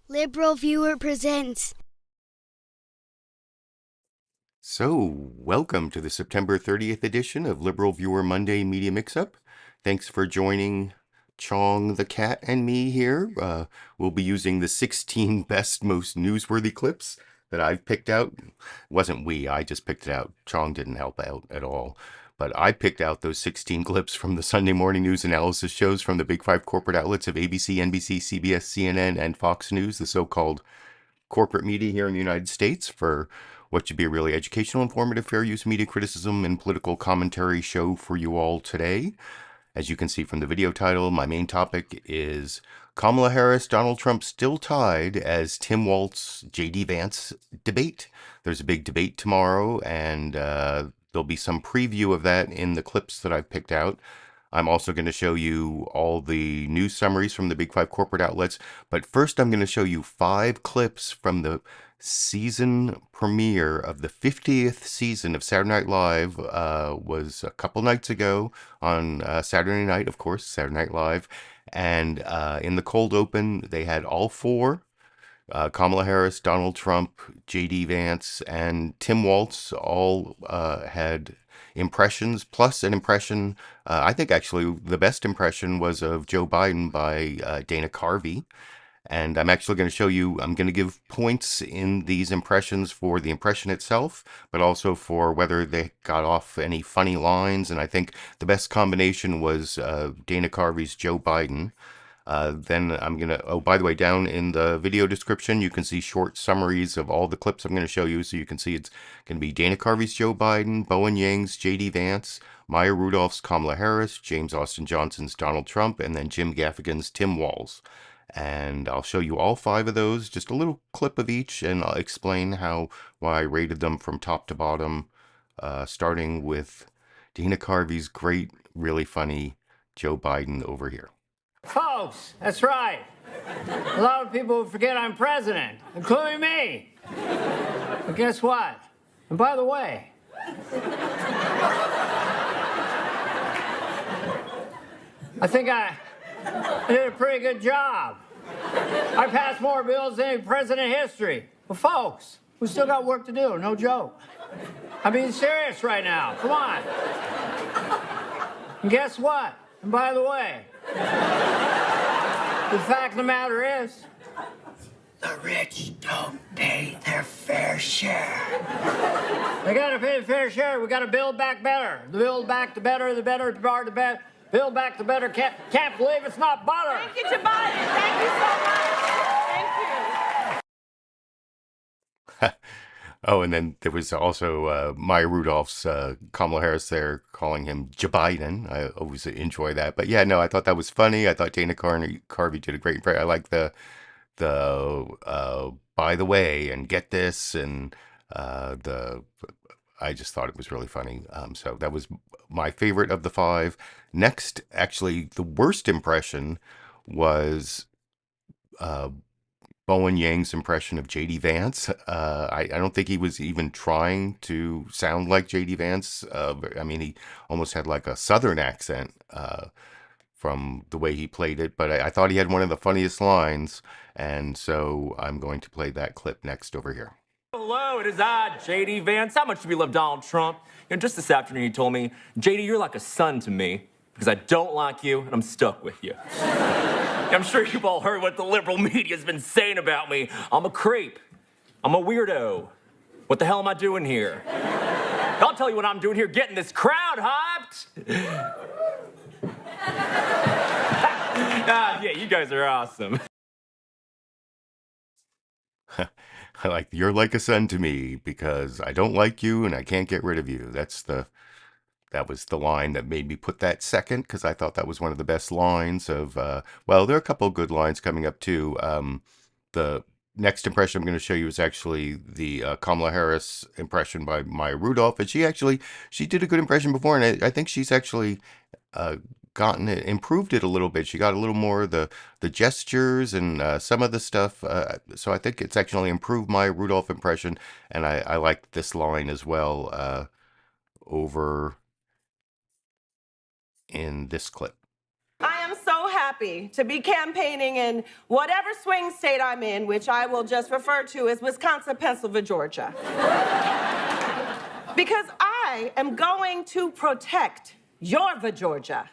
Liberal Viewer presents. So, welcome to the September 30th edition of Liberal Viewer Monday Media Mix-Up. Thanks for joining Chong the cat and me here. We'll be using the 16 best, most newsworthy clips that I've picked out. It wasn't we, I just picked it out. Chong didn't help out at all. But I picked out those 16 clips from the Sunday morning news analysis shows from the big five corporate outlets of ABC, NBC, CBS, CNN, and Fox News, the so-called corporate media here in the United States, for what should be a really educational, informative, fair use media criticism and political commentary show for you all today. As you can see from the video title, my main topic is Kamala Harris, Donald Trump still tied as Tim Walz, J.D. Vance debate. There's a big debate tomorrow, and there'll be some preview of that in the clips that I've picked out. I'm also going to show you all the news summaries from the big five corporate outlets. But first, I'm going to show you 5 clips from the season premiere of the 50th season of Saturday Night Live. Was a couple nights ago on Saturday night, of course, Saturday Night Live. And in the cold open, they had all 4. Kamala Harris, Donald Trump, J.D. Vance, and Tim Walz all had impressions, plus an impression, I think actually the best impression was of Joe Biden by Dana Carvey. And I'm actually going to show you, I'm going to give points in these impressions for the impression itself, but also for whether they got off any funny lines. And I think the best combination was Dana Carvey's Joe Biden. Then I'm going to, oh, by the way, down in the video description, you can see short summaries of all the clips I'm going to show you. So you can see it's going to be Dana Carvey's Joe Biden, Bowen Yang's J.D. Vance, Maya Rudolph's Kamala Harris, James Austin Johnson's Donald Trump, and then Jim Gaffigan's Tim Walz. And I'll show you all 5 of those, just a little clip of each, and I'll explain why I rated them from top to bottom, starting with Dana Carvey's great, really funny Joe Biden over here. Folks, that's right. A lot of people forget I'm president, including me. But guess what? And by the way, I think I did a pretty good job. I passed more bills than any president in history. But folks, we still got work to do, no joke. I'm being serious right now, come on. And guess what? And by the way, the fact of the matter is, the rich don't pay their fair share. They gotta pay the fair share. We gotta build back better. The build back the better, the better, the better, the better. Build back the better. Can't believe it's not butter. Thank you to Biden. Thank you so much. Thank you. Oh, and then there was also Maya Rudolph's Kamala Harris there calling him Biden. I always enjoy that. But yeah, no, I thought that was funny. I thought Dana Carvey did a great impression. I like the by the way and get this and I just thought it was really funny. So that was my favorite of the 5. Next, actually, the worst impression was Bowen Yang's impression of J.D. Vance. I don't think he was even trying to sound like J.D. Vance. I mean, he almost had like a southern accent from the way he played it, but I thought he had one of the funniest lines, and so I'm going to play that clip next over here. Hello, it is I, J.D. Vance. How much do we love Donald Trump? You know, just this afternoon he told me, J.D., you're like a son to me because I don't like you and I'm stuck with you. I'm sure you've all heard what the liberal media's been saying about me. I'm a creep. I'm a weirdo. What the hell am I doing here? I'll tell you what I'm doing here, getting this crowd hyped. Yeah, you guys are awesome. I like, you're like a son to me because I don't like you and I can't get rid of you. That was the line that made me put that second, because I thought that was one of the best lines of, well, there are a couple of good lines coming up too. The next impression I'm going to show you is actually the Kamala Harris impression by Maya Rudolph. And she did a good impression before, and I think she's actually improved it a little bit. She got a little more of the gestures and some of the stuff. So I think it's actually improved my Rudolph impression. And I like this line as well over in this clip. I am so happy happy to be campaigning in whatever swing state I'm in, which I will just refer to as Wisconsin, Pennsylvania, Georgia. Because I am going to protect your Georgia.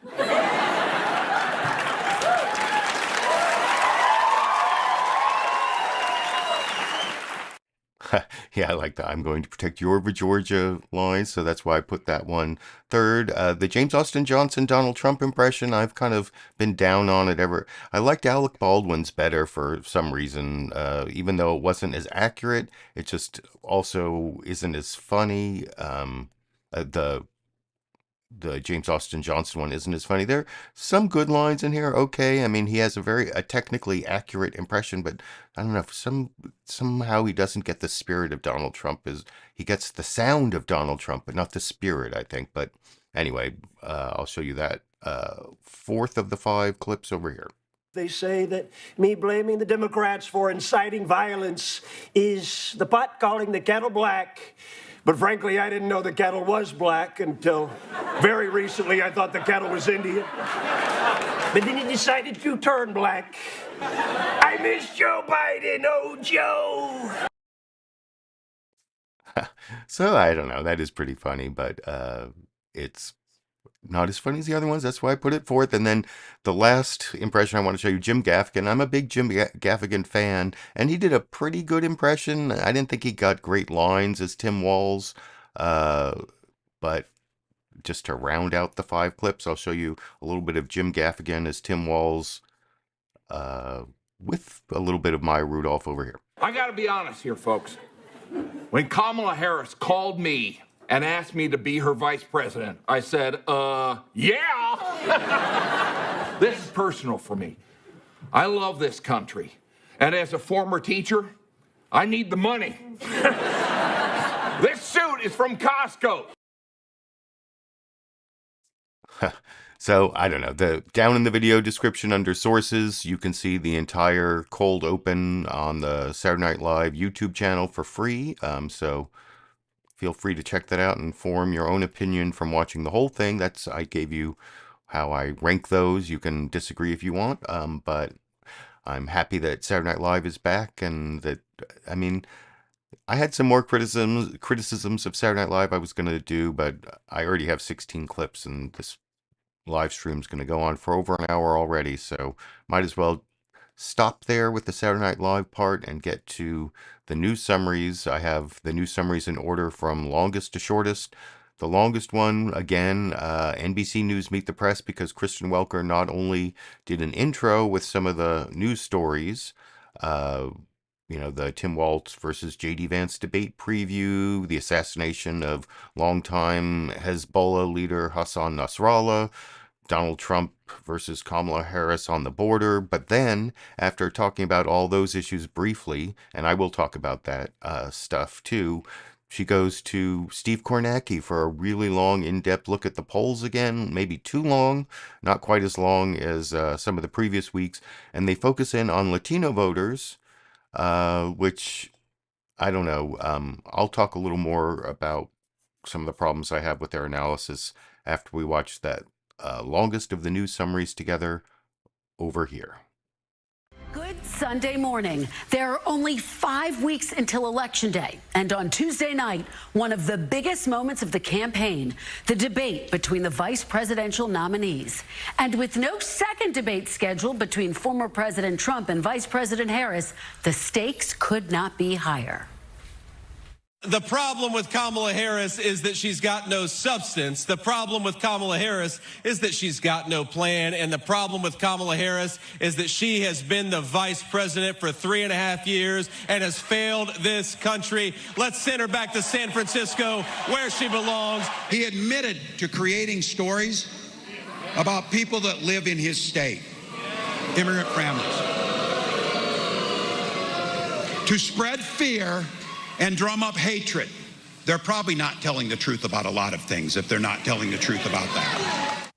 Yeah, I like that. I'm going to protect your Georgia line, so that's why I put that one third. The James Austin Johnson Donald Trump impression, I've kind of been down on it ever. I liked Alec Baldwin's better for some reason, even though it wasn't as accurate. It just also isn't as funny. The James Austin Johnson one isn't as funny. There are some good lines in here. Okay, I mean, he has a technically accurate impression, but I don't know, somehow he doesn't get the spirit of Donald Trump. He gets the sound of Donald Trump, but not the spirit, I think. But anyway, I'll show you that fourth of the 5 clips over here. They say that me blaming the Democrats for inciting violence is the pot calling the kettle black. But frankly, I didn't know the kettle was black until very recently. I thought the kettle was Indian. But then it decided to turn black. I miss Joe Biden, oh Joe! So I don't know. That is pretty funny, but it's not as funny as the other ones. That's why I put it fourth. And then the last impression I want to show you, Jim Gaffigan. I'm a big Jim Gaffigan fan, and he did a pretty good impression. I didn't think he got great lines as Tim Walz, but just to round out the 5 clips, I'll show you a little bit of Jim Gaffigan as Tim Walz with a little bit of my Rudolph over here. I got to be honest here, folks. When Kamala Harris called me and asked me to be her vice president, I said, yeah. This is personal for me. I love this country. And as a former teacher, I need the money. This suit is from Costco. So, I don't know. Down in the video description under sources, you can see the entire cold open on the Saturday Night Live YouTube channel for free. So feel free to check that out and form your own opinion from watching the whole thing. I gave you how I rank those. You can disagree if you want, but I'm happy that Saturday Night Live is back, and that, I mean, I had some more criticisms of Saturday Night Live I was going to do, but I already have 16 clips, and this live stream's going to go on for over an hour already, so might as well stop there with the Saturday Night Live part and get to the news summaries. I have the news summaries in order from longest to shortest. The longest one, again, NBC News Meet the Press, because Kristen Welker not only did an intro with some of the news stories, the Tim Walz versus J.D. Vance debate preview, the assassination of longtime Hezbollah leader Hassan Nasrallah, Donald Trump versus Kamala Harris on the border. But then, after talking about all those issues briefly, and I will talk about that stuff too, she goes to Steve Kornacki for a really long, in-depth look at the polls again, maybe too long, not quite as long as some of the previous weeks, and they focus in on Latino voters, which, I don't know, I'll talk a little more about some of the problems I have with their analysis after we watch that longest of the news summaries together over here. Good Sunday morning. There are only 5 weeks until Election Day. And on Tuesday night, one of the biggest moments of the campaign, the debate between the vice presidential nominees. And with no second debate scheduled between former President Trump and Vice President Harris, the stakes could not be higher. The problem with Kamala Harris is that she's got no substance. The problem with Kamala Harris is that she's got no plan. And the problem with Kamala Harris is that she has been the vice president for 3.5 years and has failed this country. Let's send her back to San Francisco, where she belongs. He admitted to creating stories about people that live in his state, immigrant families, to spread fear and drum up hatred. They're probably not telling the truth about a lot of things if they're not telling the truth about that.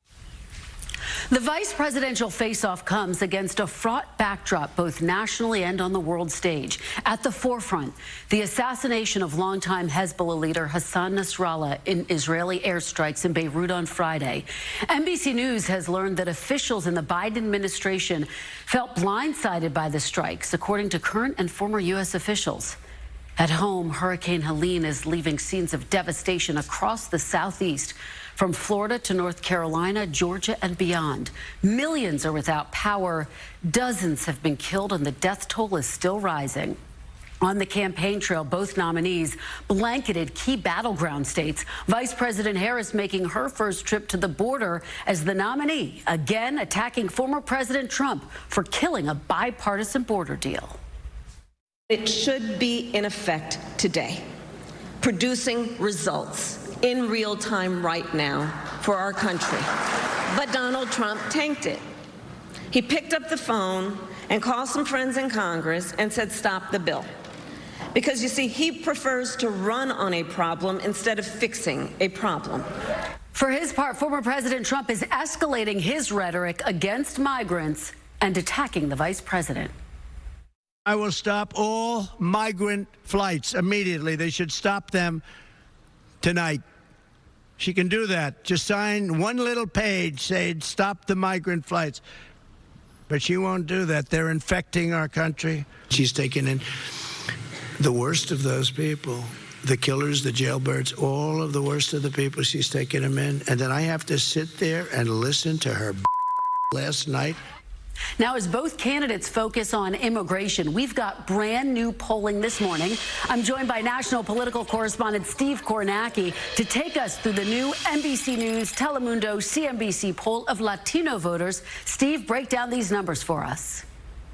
The vice presidential face-off comes against a fraught backdrop both nationally and on the world stage. At the forefront, the assassination of longtime Hezbollah leader Hassan Nasrallah in Israeli airstrikes in Beirut on Friday. NBC News has learned that officials in the Biden administration felt blindsided by the strikes, according to current and former U.S. officials. At home, Hurricane Helene is leaving scenes of devastation across the southeast, from Florida to North Carolina, Georgia, and beyond. Millions are without power. Dozens have been killed, and the death toll is still rising. On the campaign trail, both nominees blanketed key battleground states. Vice President Harris making her first trip to the border as the nominee, again attacking former President Trump for killing a bipartisan border deal. It should be in effect today, producing results in real time right now for our country. But Donald Trump tanked it. He picked up the phone and called some friends in Congress and said, stop the bill. Because you see, he prefers to run on a problem instead of fixing a problem. For his part, former President Trump is escalating his rhetoric against migrants and attacking the vice president. I will stop all migrant flights immediately. They should stop them tonight. She can do that. Just sign one little page saying stop the migrant flights. But she won't do that. They're infecting our country. She's taken in the worst of those people, the killers, the jailbirds, all of the worst of the people. She's taken them in. And then I have to sit there and listen to her last night. Now, as both candidates focus on immigration, we've got brand new polling this morning. I'm joined by national political correspondent Steve Kornacki to take us through the new NBC News, Telemundo, CNBC poll of Latino voters. Steve, break down these numbers for us.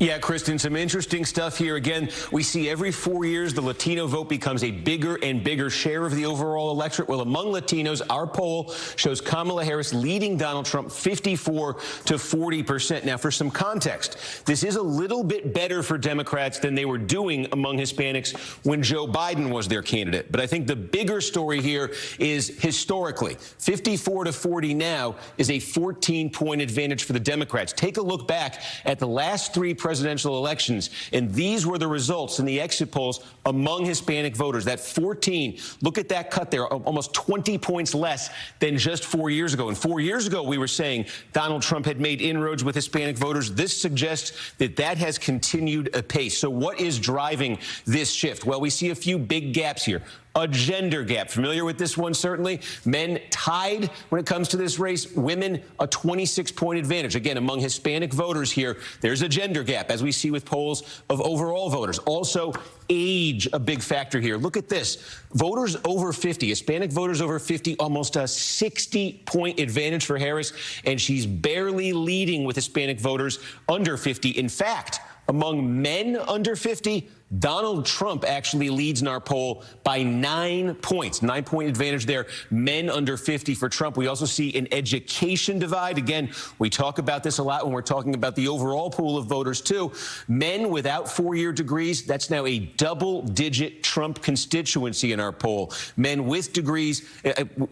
Yeah, Kristen, some interesting stuff here. Again, we see every 4 years the Latino vote becomes a bigger and bigger share of the overall electorate. Well, among Latinos, our poll shows Kamala Harris leading Donald Trump 54 to 40%. Now, for some context, this is a little bit better for Democrats than they were doing among Hispanics when Joe Biden was their candidate. But I think the bigger story here is historically, 54 to 40 now is a 14-point advantage for the Democrats. Take a look back at the last three presidential elections, and these were the results in the exit polls among Hispanic voters. That 14, look at that cut there, almost 20 points less than just 4 years ago. And 4 years ago, we were saying Donald Trump had made inroads with Hispanic voters. This suggests that that has continued apace. So what is driving this shift? Well, we see a few big gaps here. A gender gap. Familiar with this one, certainly? Men tied when it comes to this race. Women, a 26-point advantage. Again, among Hispanic voters here, there's a gender gap, as we see with polls of overall voters. Also, age, a big factor here. Look at this. Voters over 50, Hispanic voters over 50, almost a 60-point advantage for Harris, and she's barely leading with Hispanic voters under 50. In fact, among men under 50, Donald Trump actually leads in our poll by 9 points. 9-point advantage there. Men under 50 for Trump. We also see an education divide. Again, we talk about this a lot when we're talking about the overall pool of voters, too. Men without 4-year degrees, that's now a double-digit Trump constituency in our poll. Men with degrees,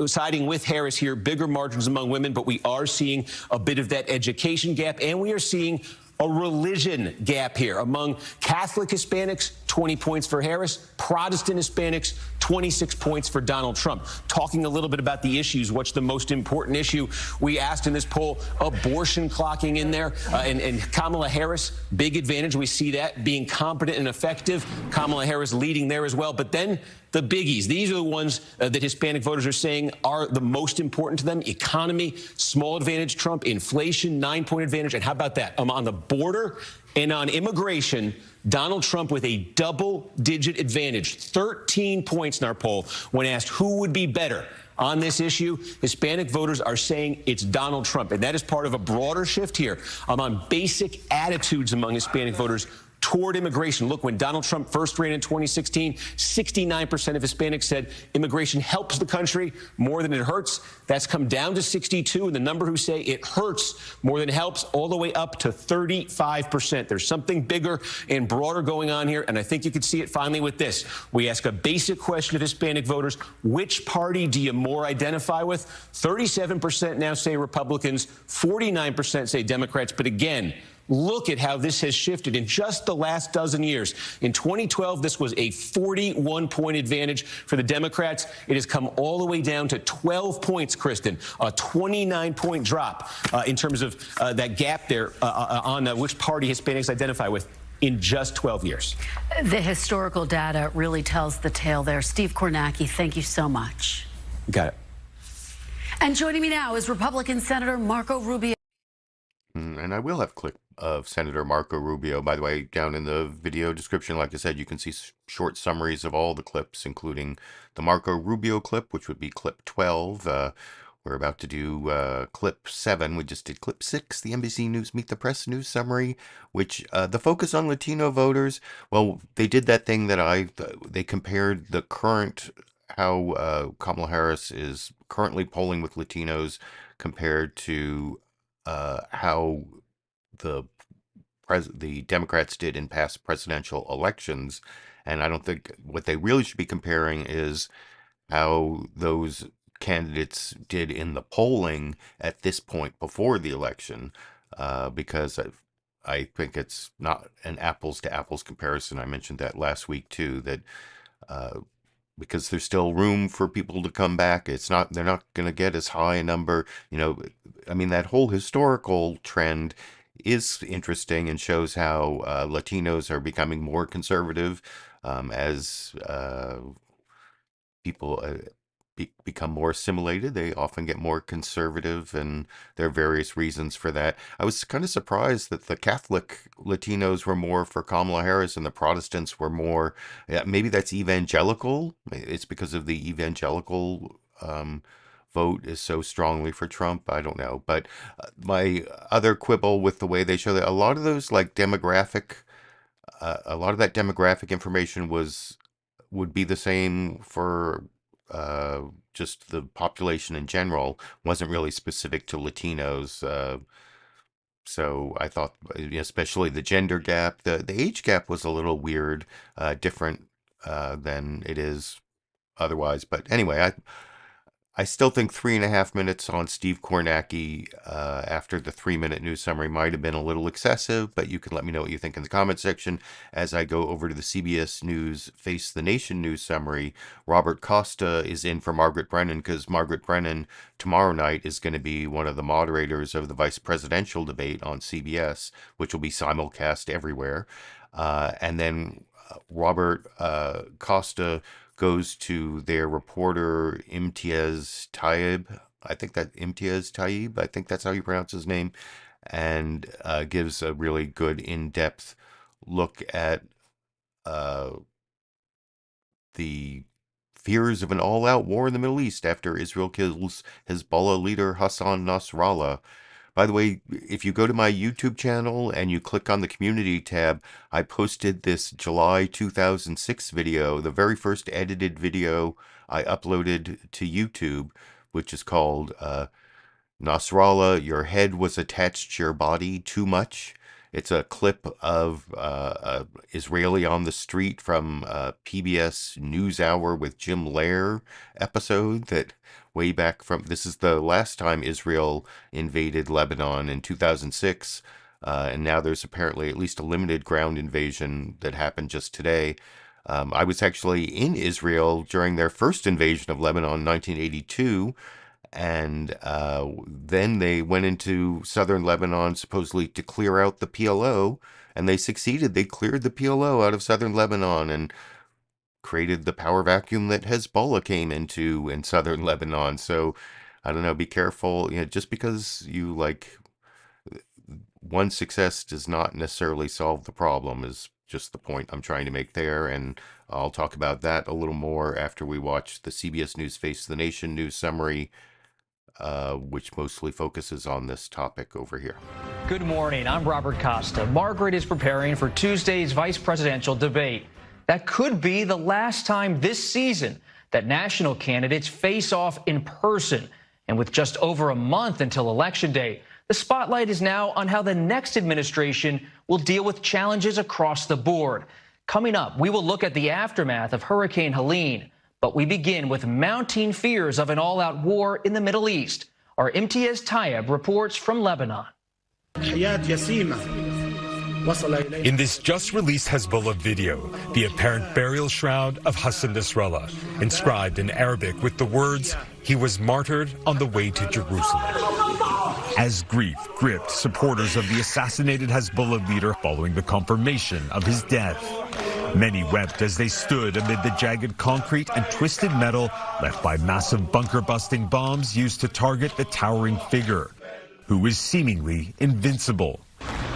siding with Harris here, bigger margins among women, but we are seeing a bit of that education gap, and we are seeing a religion gap here. Among Catholic Hispanics, 20 points for Harris. Protestant Hispanics, 26 points for Donald Trump. Talking a little bit about the issues, what's the most important issue? We asked in this poll, abortion clocking in there. And Kamala Harris, big advantage. We see that being competent and effective. Kamala Harris leading there as well. But then the biggies. These are the ones that Hispanic voters are saying are the most important to them. Economy, small advantage Trump. Inflation, 9-point advantage. And how about that? On the border and on immigration, Donald Trump with a double-digit advantage. 13 points in our poll when asked who would be better on this issue. Hispanic voters are saying it's Donald Trump. And that is part of a broader shift here on basic attitudes among Hispanic voters. toward immigration. Look, when Donald Trump first ran in 2016, 69% of Hispanics said immigration helps the country more than it hurts. That's come down to 62, and the number who say it hurts more than it helps all the way up to 35%. There's something bigger and broader going on here, and I think you can see it finally with this. We ask a basic question of Hispanic voters: which party do you more identify with? 37% now say Republicans, 49% say Democrats, but again, look at how this has shifted in just the last dozen years. In 2012, this was a 41-point advantage for the Democrats. It has come all the way down to 12 points, Kristen, a 29-point drop in terms of that gap there on which party Hispanics identify with in just 12 years. The historical data really tells the tale there. Steve Kornacki, thank you so much. Got it. And joining me now is Republican Senator Marco Rubio. And I will have a clip of Senator Marco Rubio. By the way, down in the video description, like I said, you can see short summaries of all the clips, including the Marco Rubio clip, which would be clip 12. We're about to do clip 7. We just did clip 6, the NBC News Meet the Press news summary, which the focus on Latino voters. Well, they did that thing that they compared the current, how Kamala Harris is currently polling with Latinos compared to how the Democrats did in past presidential elections. And I don't think what they really should be comparing is how those candidates did in the polling at this point before the election, because I think it's not an apples to apples comparison. I mentioned that last week too, that because there's still room for people to come back. They're not going to get as high a number. I mean, that whole historical trend is interesting and shows how Latinos are becoming more conservative as people become more assimilated. They often get more conservative, and there are various reasons for that. I was kind of surprised that the Catholic Latinos were more for Kamala Harris and the Protestants were more, maybe that's evangelical. It's because of the evangelical vote is so strongly for Trump. I don't know. But my other quibble with the way they show that, a lot of those like demographic, a lot of that demographic information would be the same for just the population in general, wasn't really specific to Latinos. So I thought, especially the gender gap, the age gap was a little weird, different than it is otherwise. But anyway, I still think 3.5 minutes on Steve Kornacki after the 3-minute news summary might have been a little excessive, but you can let me know what you think in the comment section as I go over to the CBS News Face the Nation news summary. Robert Costa is in for Margaret Brennan because Margaret Brennan tomorrow night is going to be one of the moderators of the vice presidential debate on CBS, which will be simulcast everywhere. And then Robert Costa goes to their reporter Imtiaz Tyab. I think that's how you pronounce his name, and gives a really good in-depth look at the fears of an all-out war in the Middle East after Israel kills Hezbollah leader Hassan Nasrallah. By the way, if you go to my YouTube channel and you click on the community tab, I posted this July 2006 video, the very first edited video I uploaded to YouTube, which is called Nasrallah, Your Head Was Attached to Your Body Too Much. It's a clip of Israeli on the Street from PBS NewsHour with Jim Lehrer episode that way back from, this is the last time Israel invaded Lebanon in 2006. And now there's apparently at least a limited ground invasion that happened just today. I was actually in Israel during their first invasion of Lebanon in 1982. And then they went into southern Lebanon supposedly to clear out the PLO, and they succeeded. They cleared the PLO out of southern Lebanon and created the power vacuum that Hezbollah came into in southern Lebanon. So I don't know, be careful. Just because you one success does not necessarily solve the problem is just the point I'm trying to make there. And I'll talk about that a little more after we watch the CBS News Face the Nation news summary which mostly focuses on this topic over here. Good morning. I'm Robert Costa. Margaret is preparing for Tuesday's vice presidential debate. That could be the last time this season that national candidates face off in person. And with just over a month until Election Day, the spotlight is now on how the next administration will deal with challenges across the board. Coming up, we will look at the aftermath of Hurricane Helene. But we begin with mounting fears of an all-out war in the Middle East. Our Imtiaz Tyab reports from Lebanon. In this just-released Hezbollah video, the apparent burial shroud of Hassan Nasrallah, inscribed in Arabic with the words, "He was martyred on the way to Jerusalem." As grief gripped supporters of the assassinated Hezbollah leader following the confirmation of his death. Many wept as they stood amid the jagged concrete and twisted metal left by massive bunker-busting bombs used to target the towering figure, who was seemingly invincible.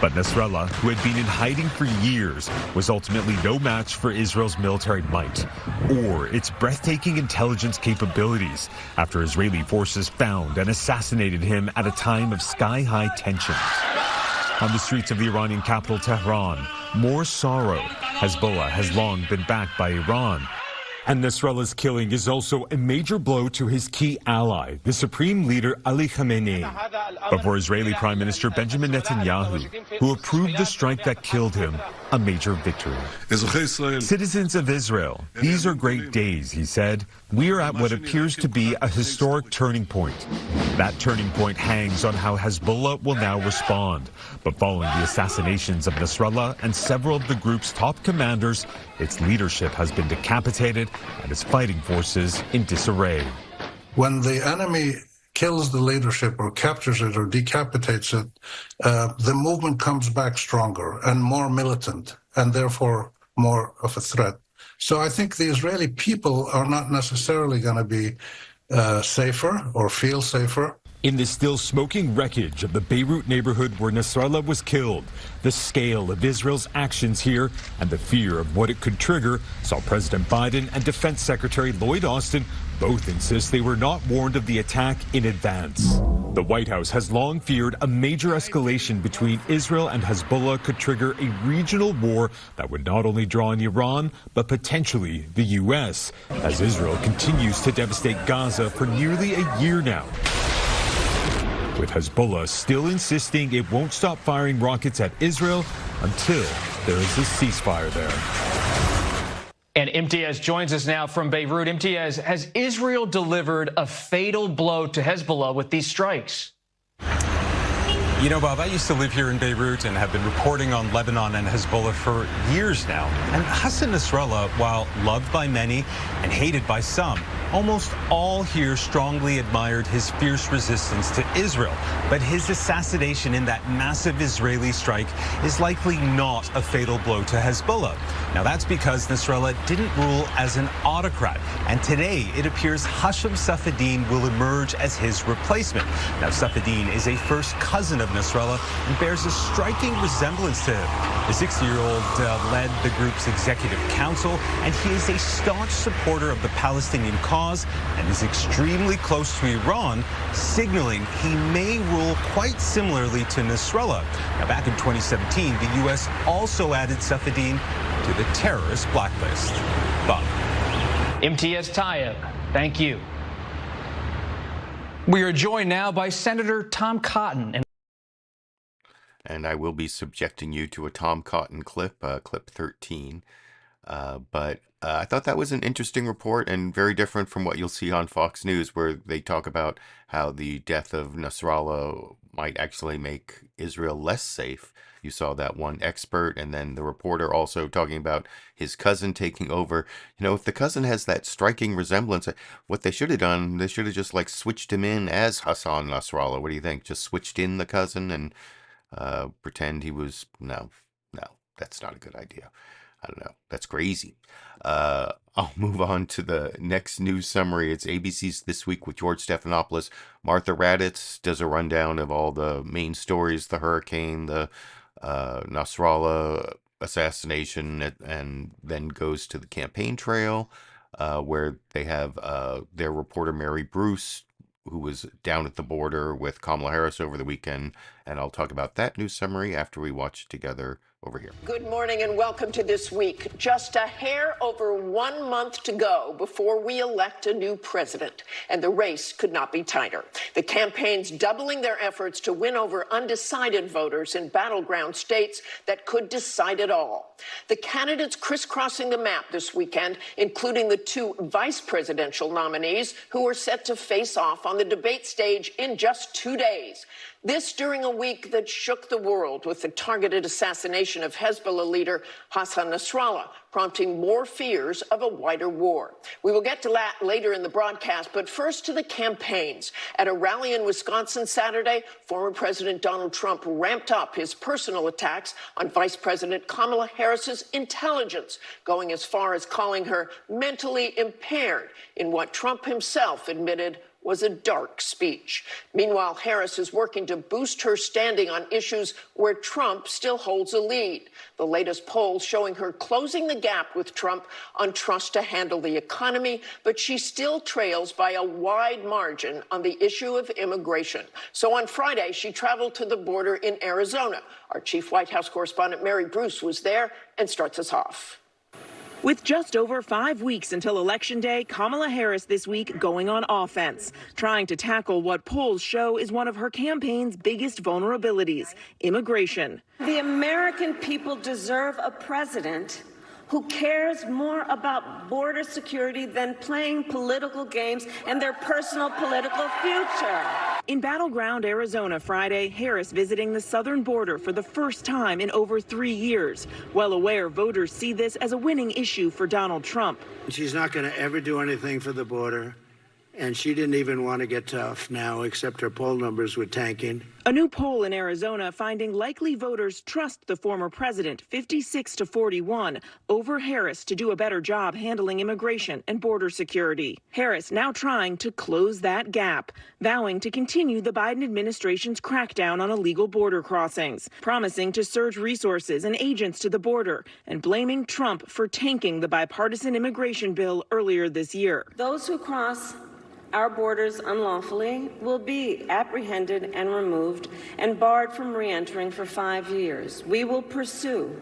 But Nasrallah, who had been in hiding for years, was ultimately no match for Israel's military might or its breathtaking intelligence capabilities after Israeli forces found and assassinated him at a time of sky-high tensions. On the streets of the Iranian capital, Tehran, more sorrow. Hezbollah has long been backed by Iran. And Nasrallah's killing is also a major blow to his key ally, the Supreme Leader Ali Khamenei. But for Israeli Prime Minister Benjamin Netanyahu, who approved the strike that killed him, a major victory. Citizens of Israel, these are great days, he said. We are at what appears to be a historic turning point. That turning point hangs on how Hezbollah will now respond. But following the assassinations of Nasrallah and several of the group's top commanders, its leadership has been decapitated and its fighting forces in disarray. When the enemy kills the leadership or captures it or decapitates it, the movement comes back stronger and more militant and therefore more of a threat. So I think the Israeli people are not necessarily going to be safer or feel safer. In the still smoking wreckage of the Beirut neighborhood where Nasrallah was killed, the scale of Israel's actions here and the fear of what it could trigger saw President Biden and Defense Secretary Lloyd Austin both insist they were not warned of the attack in advance. The White House has long feared a major escalation between Israel and Hezbollah could trigger a regional war that would not only draw on Iran, but potentially the U.S., as Israel continues to devastate Gaza for nearly a year now, with Hezbollah still insisting it won't stop firing rockets at Israel until there is a ceasefire there. And Imtiaz joins us now from Beirut. Imtiaz, has Israel delivered a fatal blow to Hezbollah with these strikes? You know, Bob, I used to live here in Beirut and have been reporting on Lebanon and Hezbollah for years now. And Hassan Nasrallah, while loved by many and hated by some, almost all here strongly admired his fierce resistance to Israel. But his assassination in that massive Israeli strike is likely not a fatal blow to Hezbollah. Now, that's because Nasrallah didn't rule as an autocrat. And today, it appears Hashem Safieddine will emerge as his replacement. Now, Safieddine is a first cousin of Nasrallah and bears a striking resemblance to him. The 60-year-old led the group's executive council, and he is a staunch supporter of the Palestinian cause and is extremely close to Iran, signaling he may rule quite similarly to Nasrallah. Now, back in 2017, the U.S. also added Safieddine to the terrorist blacklist. Bob. Imtiaz Tyab, thank you. We are joined now by Senator Tom Cotton. And I will be subjecting you to a Tom Cotton clip, clip 13. But I thought that was an interesting report and very different from what you'll see on Fox News, where they talk about how the death of Nasrallah might actually make Israel less safe. You saw that one expert, and then the reporter also talking about his cousin taking over. You know, if the cousin has that striking resemblance, what they should have done, they should have just like switched him in as Hassan Nasrallah. What do you think? Just switched in the cousin and pretend he was... No, that's not a good idea. I don't know. That's crazy. I'll move on to the next news summary. It's ABC's This Week with George Stephanopoulos. Martha Raddatz does a rundown of all the main stories, the hurricane, the Nasrallah assassination, and then goes to the campaign trail, where they have their reporter Mary Bruce who was down at the border with Kamala Harris over the weekend. And I'll talk about that news summary after we watch together over here. Good morning and welcome to This Week. Just a hair over 1 month to go before we elect a new president, and the race could not be tighter. The campaigns doubling their efforts to win over undecided voters in battleground states that could decide it all. The candidates crisscrossing the map this weekend, including the two vice presidential nominees who are set to face off on the debate stage in just 2 days. This during a week that shook the world with the targeted assassination of Hezbollah leader Hassan Nasrallah, prompting more fears of a wider war. We will get to that later in the broadcast, but first to the campaigns. At a rally in Wisconsin Saturday, former President Donald Trump ramped up his personal attacks on Vice President Kamala Harris's intelligence, going as far as calling her mentally impaired in what Trump himself admitted was a dark speech. Meanwhile, Harris is working to boost her standing on issues where Trump still holds a lead. The latest polls showing her closing the gap with Trump on trust to handle the economy, but she still trails by a wide margin on the issue of immigration. So on Friday, she traveled to the border in Arizona. Our chief White House correspondent Mary Bruce was there and starts us off. With just over 5 weeks until Election Day, Kamala Harris this week going on offense, trying to tackle what polls show is one of her campaign's biggest vulnerabilities, immigration. The American people deserve a president who cares more about border security than playing political games and their personal political future. In battleground Arizona Friday, Harris visiting the southern border for the first time in over 3 years. Well aware voters see this as a winning issue for Donald Trump. She's not going to ever do anything for the border, and she didn't even want to get tough now, except her poll numbers were tanking. A new poll in Arizona finding likely voters trust the former president 56-41 over Harris to do a better job handling immigration and border security. Harris now trying to close that gap, vowing to continue the Biden administration's crackdown on illegal border crossings, promising to surge resources and agents to the border, and blaming Trump for tanking the bipartisan immigration bill earlier this year. Those who cross our borders unlawfully will be apprehended and removed and barred from re-entering for 5 years. We will pursue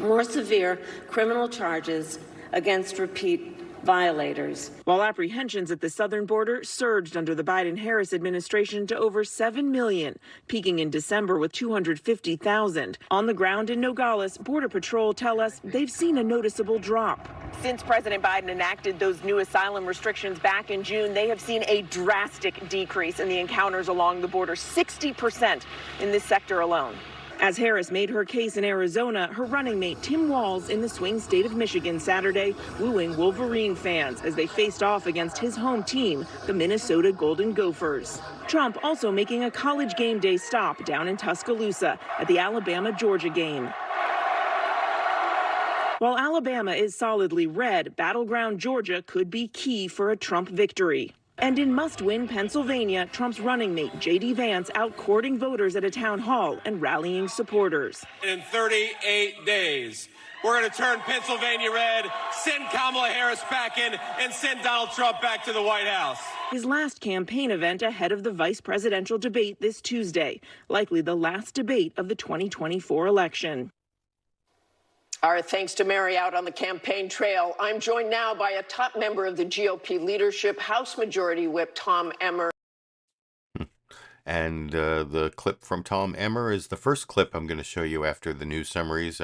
more severe criminal charges against repeat violators. While apprehensions at the southern border surged under the Biden-Harris administration to over 7 million, peaking in December with 250,000. On the ground in Nogales, Border Patrol tell us they've seen a noticeable drop. Since President Biden enacted those new asylum restrictions back in June, they have seen a drastic decrease in the encounters along the border, 60% in this sector alone. As Harris made her case in Arizona, her running mate Tim Walz in the swing state of Michigan Saturday, wooing Wolverine fans as they faced off against his home team, the Minnesota Golden Gophers. Trump also making a college game day stop down in Tuscaloosa at the Alabama-Georgia game. While Alabama is solidly red, battleground Georgia could be key for a Trump victory. And in must-win Pennsylvania, Trump's running mate, J.D. Vance, out courting voters at a town hall and rallying supporters. In 38 days, we're going to turn Pennsylvania red, send Kamala Harris back in, and send Donald Trump back to the White House. His last campaign event ahead of the vice presidential debate this Tuesday, likely the last debate of the 2024 election. Our thanks to Mary out on the campaign trail. I'm joined now by a top member of the GOP leadership, House Majority Whip Tom Emmer. And the clip from Tom Emmer is the first clip I'm going to show you after the news summaries.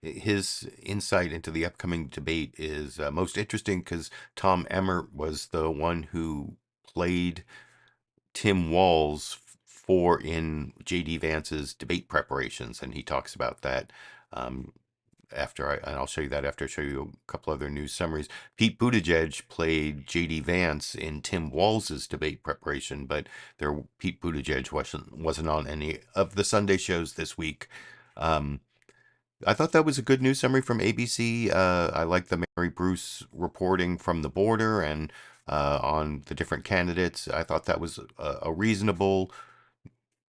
His insight into the upcoming debate is most interesting because Tom Emmer was the one who played Tim Walz in J.D. Vance's debate preparations, and he talks about that. I'll show you that after I show you a couple other news summaries. Pete Buttigieg played J.D. Vance in Tim Walz's debate preparation, but Pete Buttigieg wasn't on any of the Sunday shows this week. I thought that was a good news summary from ABC. I like the Mary Bruce reporting from the border and on the different candidates. I thought that was a reasonable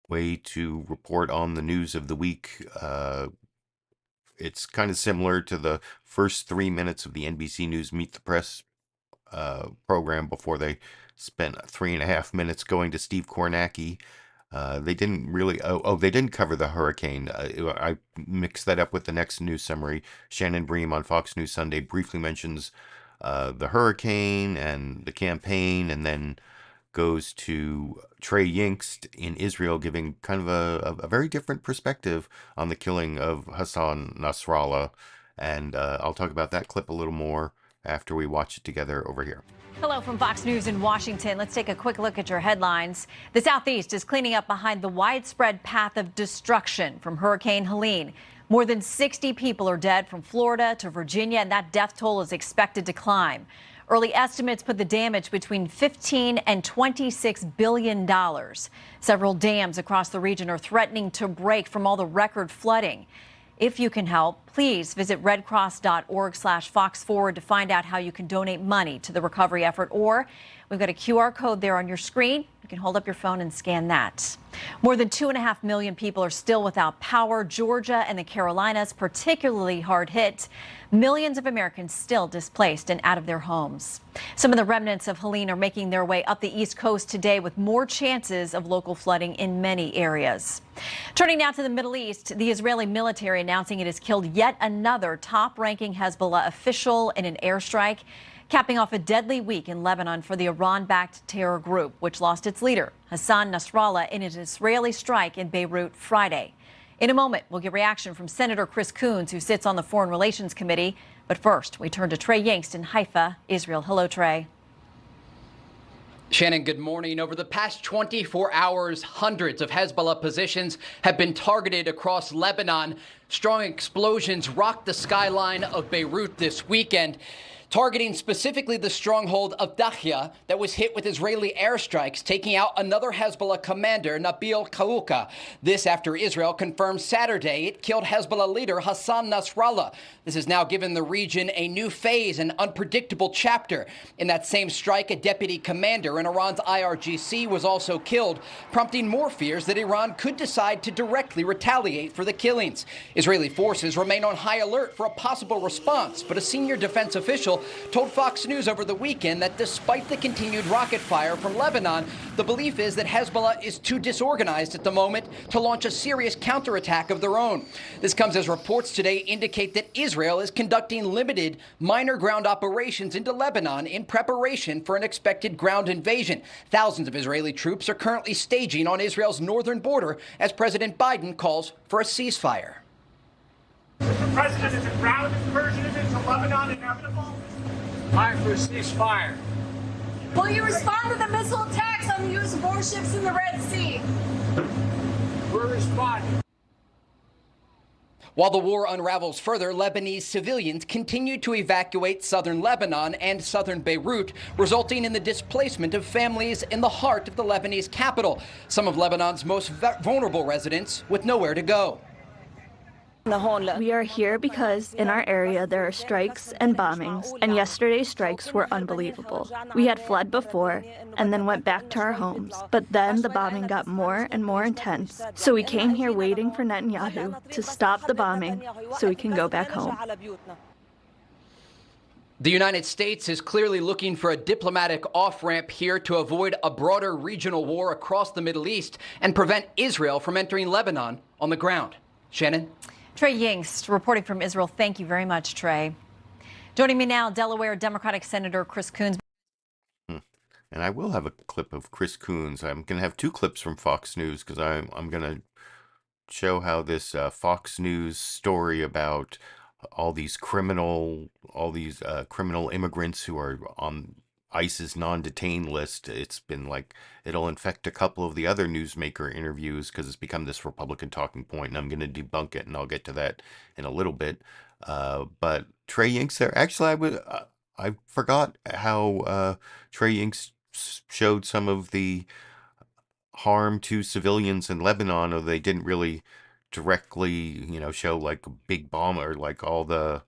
way to report on the news of the week. It's kind of similar to the first 3 minutes of the NBC News Meet the Press program before they spent 3.5 minutes going to Steve Kornacki. They didn't really, they didn't cover the hurricane. I mixed that up with the next news summary. Shannon Bream on Fox News Sunday briefly mentions the hurricane and the campaign, and then goes to Trey Yingst in Israel, giving kind of a very different perspective on the killing of Hassan Nasrallah. And I'll talk about that clip a little more after we watch it together over here. Hello from Fox News in Washington. Let's take a quick look at your headlines. The Southeast is cleaning up behind the widespread path of destruction from Hurricane Helene. More than 60 people are dead from Florida to Virginia, and that death toll is expected to climb. Early estimates put the damage between $15 and $26 billion. Several dams across the region are threatening to break from all the record flooding. If you can help, please visit redcross.org/FoxForward to find out how you can donate money to the recovery effort. Or we've got a QR code there on your screen. You can hold up your phone and scan that. More than 2.5 million people are still without power. Georgia and the Carolinas particularly hard hit. Millions of Americans still displaced and out of their homes. Some of the remnants of Helene are making their way up the East Coast today, with more chances of local flooding in many areas. Turning now to the Middle East, the Israeli military announcing it has killed yet another top-ranking Hezbollah official in an airstrike, capping off a deadly week in Lebanon for the Iran-backed terror group, which lost its leader, Hassan Nasrallah, in an Israeli strike in Beirut Friday. In a moment, we'll get reaction from Senator Chris Coons, who sits on the Foreign Relations Committee. But first, we turn to Trey Yingst in Haifa, Israel. Hello, Trey. Shannon, good morning. Over the past 24 hours, hundreds of Hezbollah positions have been targeted across Lebanon. Strong explosions rocked the skyline of Beirut this weekend, targeting specifically the stronghold of Dahya that was hit with Israeli airstrikes, taking out another Hezbollah commander, Nabil Kauka. This after Israel confirmed Saturday it killed Hezbollah leader Hassan Nasrallah. This has now given the region a new phase, an unpredictable chapter. In that same strike, a deputy commander in Iran's IRGC was also killed, prompting more fears that Iran could decide to directly retaliate for the killings. Israeli forces remain on high alert for a possible response, but a senior defense official told Fox News over the weekend that despite the continued rocket fire from Lebanon, the belief is that Hezbollah is too disorganized at the moment to launch a serious counterattack of their own. This comes as reports today indicate that Israel is conducting limited minor ground operations into Lebanon in preparation for an expected ground invasion. Thousands of Israeli troops are currently staging on Israel's northern border as President Biden calls for a ceasefire. Mr. President, is a ground incursion into Lebanon inevitable? Time for a ceasefire. Will you respond to the missile attacks on the U.S. warships in the Red Sea? We're responding. While the war unravels further, Lebanese civilians continue to evacuate southern Lebanon and southern Beirut, resulting in the displacement of families in the heart of the Lebanese capital, some of Lebanon's most vulnerable residents with nowhere to go. We are here because in our area there are strikes and bombings, and yesterday's strikes were unbelievable. We had fled before and then went back to our homes, but then the bombing got more and more intense, so we came here waiting for Netanyahu to stop the bombing so we can go back home. The United States is clearly looking for a diplomatic off-ramp here to avoid a broader regional war across the Middle East and prevent Israel from entering Lebanon on the ground. Shannon? Trey Yingst reporting from Israel. Thank you very much, Trey. Joining me now, Delaware Democratic Senator Chris Coons. And I will have a clip of Chris Coons. I'm going to have two clips from Fox News because I'm going to show how this Fox News story about all these criminal immigrants who are on ICE's non-detained list. It's been like, it'll infect a couple of the other newsmaker interviews because it's become this Republican talking point, and I'm going to debunk it, and I'll get to that in a little bit. But Trey Yingst there, actually, I forgot how Trey Yingst showed some of the harm to civilians in Lebanon, or they didn't really directly, show like a big bomb or like all the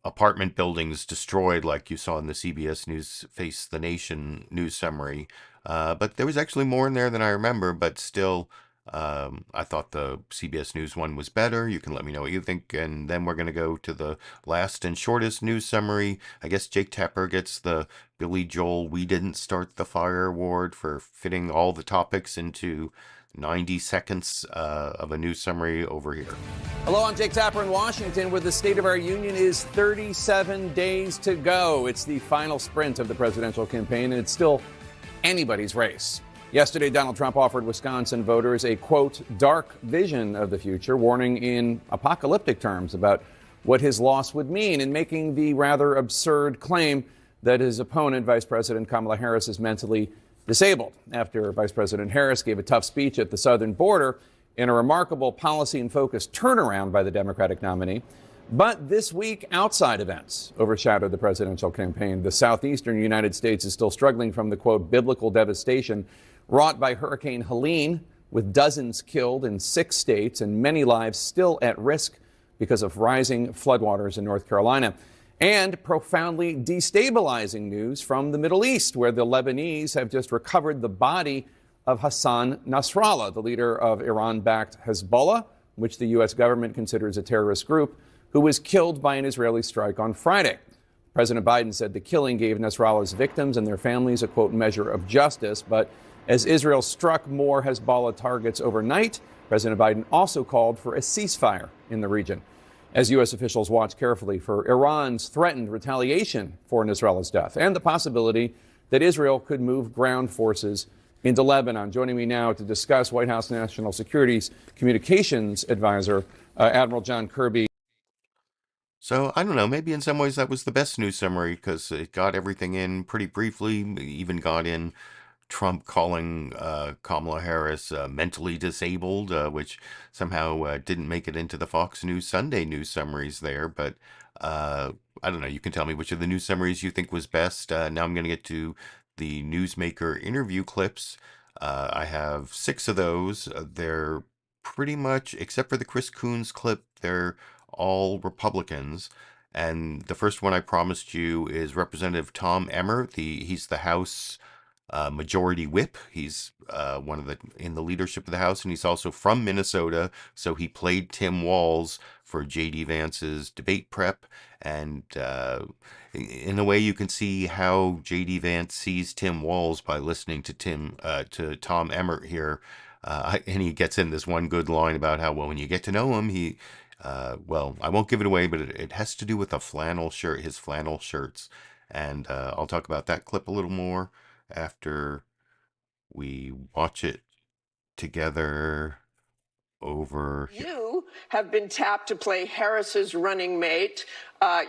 apartment buildings destroyed like you saw in the CBS News Face the Nation news summary. But there was actually more in there than I remember, but still I thought the CBS News one was better. You can let me know what you think. And then we're going to go to the last and shortest news summary. I guess Jake Tapper gets the Billy Joel We Didn't Start the Fire award for fitting all the topics into 90 seconds of a news summary over here. Hello, I'm Jake Tapper in Washington, where the State of our Union is 37 days to go. It's the final sprint of the presidential campaign, and it's still anybody's race. Yesterday, Donald Trump offered Wisconsin voters a, quote, dark vision of the future, warning in apocalyptic terms about what his loss would mean, and making the rather absurd claim that his opponent, Vice President Kamala Harris, is mentally disabled, after Vice President Harris gave a tough speech at the southern border in a remarkable policy and focused turnaround by the Democratic nominee. But this week, outside events overshadowed the presidential campaign. The southeastern United States is still struggling from the, quote, biblical devastation wrought by Hurricane Helene, with dozens killed in 6 states and many lives still at risk because of rising floodwaters in North Carolina. And profoundly destabilizing news from the Middle East, where the Lebanese have just recovered the body of Hassan Nasrallah, the leader of Iran-backed Hezbollah, which the U.S. government considers a terrorist group, who was killed by an Israeli strike on Friday. President Biden said the killing gave Nasrallah's victims and their families a, quote, measure of justice. But as Israel struck more Hezbollah targets overnight, President Biden also called for a ceasefire in the region, as U.S. officials watch carefully for Iran's threatened retaliation for Nasrallah's death and the possibility that Israel could move ground forces into Lebanon. Joining me now to discuss, White House National Security's communications advisor, Admiral John Kirby. So, I don't know, maybe in some ways that was the best news summary because it got everything in pretty briefly, even got in Trump calling Kamala Harris mentally disabled, which somehow didn't make it into the Fox News Sunday news summaries there. But I don't know, you can tell me which of the news summaries you think was best. Now I'm going to get to the newsmaker interview clips. I have 6 of those. They're pretty much, except for the Chris Coons clip, they're all Republicans. And the first one I promised you is Representative Tom Emmer. He's the House Majority Whip. He's one of the in the leadership of the House, and he's also from Minnesota. So he played Tim Walz for J.D. Vance's debate prep, and in a way, you can see how J.D. Vance sees Tim Walz by listening to Tom Emmer here, and he gets in this one good line about how, well, when you get to know him, well, I won't give it away, but it has to do with a flannel shirt, his flannel shirts, and I'll talk about that clip a little more after we watch it together over here. You have been tapped to play Harris's running mate,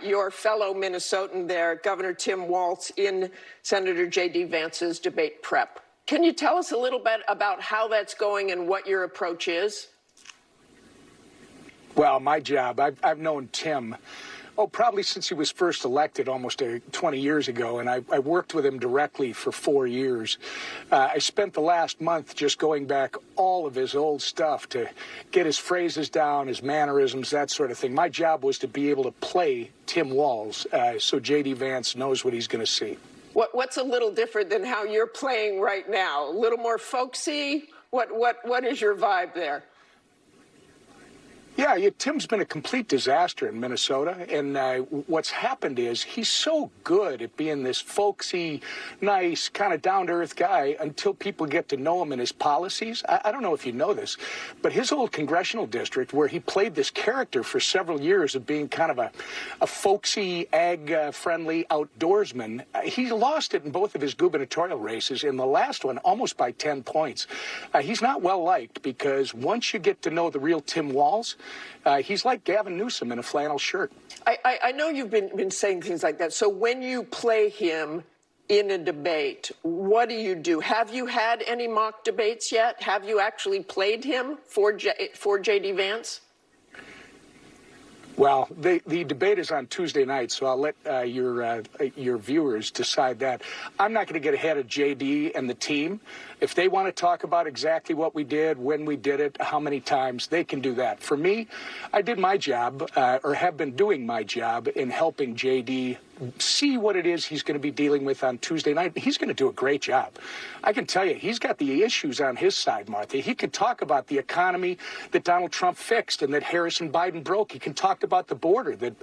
your fellow Minnesotan there, Governor Tim Walz, in Senator J.D. Vance's debate prep. Can you tell us a little bit about how that's going and what your approach is? Well, my job, I've known Tim, probably since he was first elected almost 20 years ago, and I worked with him directly for 4 years. I spent the last month just going back all of his old stuff to get his phrases down, his mannerisms, that sort of thing. My job was to be able to play Tim Walz so J.D. Vance knows what he's going to see. What's a little different than how you're playing right now? A little more folksy? What is your vibe there? Yeah, Tim's been a complete disaster in Minnesota, and what's happened is he's so good at being this folksy, nice, kind of down-to-earth guy until people get to know him and his policies. I don't know if you know this, but his old congressional district, where he played this character for several years of being kind of a folksy, ag-friendly outdoorsman, he lost it in both of his gubernatorial races. In the last one, almost by 10 points. He's not well-liked because once you get to know the real Tim Walz, he's like Gavin Newsom in a flannel shirt. I know you've been saying things like that. So when you play him in a debate, what do? Have you had any mock debates yet? Have you actually played him for J.D. Vance? Well, the debate is on Tuesday night, so I'll let your viewers decide that. I'm not going to get ahead of J.D. and the team. If they want to talk about exactly what we did, when we did it, how many times, they can do that. For me, I did my job, or have been doing my job, in helping J.D. see what it is he's going to be dealing with on Tuesday night. He's going to do a great job. I can tell you, he's got the issues on his side, Martha. He can talk about the economy that Donald Trump fixed and that Harris and Biden broke. He can talk about the border that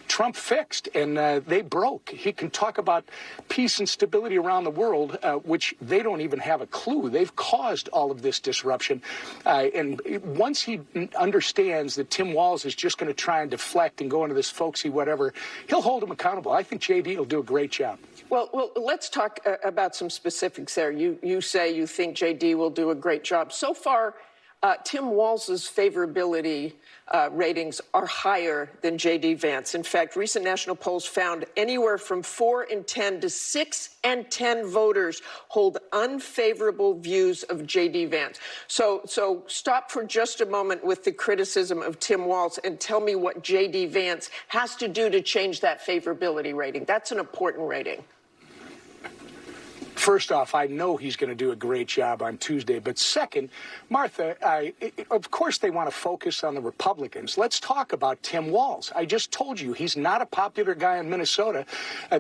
Trump fixed and they broke. He can talk about peace and stability around the world, which they don't even have a clue. They've caused all of this disruption. And once he understands that Tim Walz is just going to try and deflect and go into this folksy whatever, he'll hold him accountable. I think JD will do a great job. Well, let's talk about some specifics there. You say you think JD will do a great job. So far, Tim Walz's favorability ratings are higher than J.D. Vance. In fact, recent national polls found anywhere from 4 in 10 to 6 in 10 voters hold unfavorable views of J.D. Vance. So stop for just a moment with the criticism of Tim Walz and tell me what J.D. Vance has to do to change that favorability rating. That's an important rating. First off, I know he's going to do a great job on Tuesday. But second, Martha, of course they want to focus on the Republicans. Let's talk about Tim Walz. I just told you he's not a popular guy in Minnesota.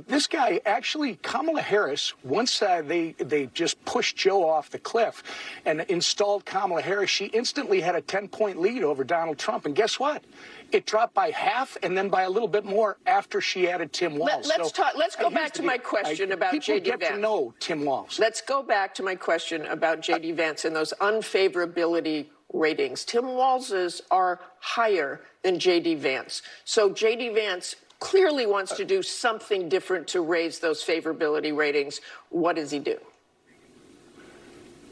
This guy, actually, Kamala Harris, once they just pushed Joe off the cliff and installed Kamala Harris, she instantly had a 10-point lead over Donald Trump. And guess what? It dropped by half and then by a little bit more after she added Tim Walz. Let's go back to my question about J.D. Vance. People get to know Tim Walz. Let's go back to my question about J.D. Vance and those unfavorability ratings. Tim Walz's are higher than J.D. Vance. So J.D. Vance clearly wants to do something different to raise those favorability ratings. What does he do?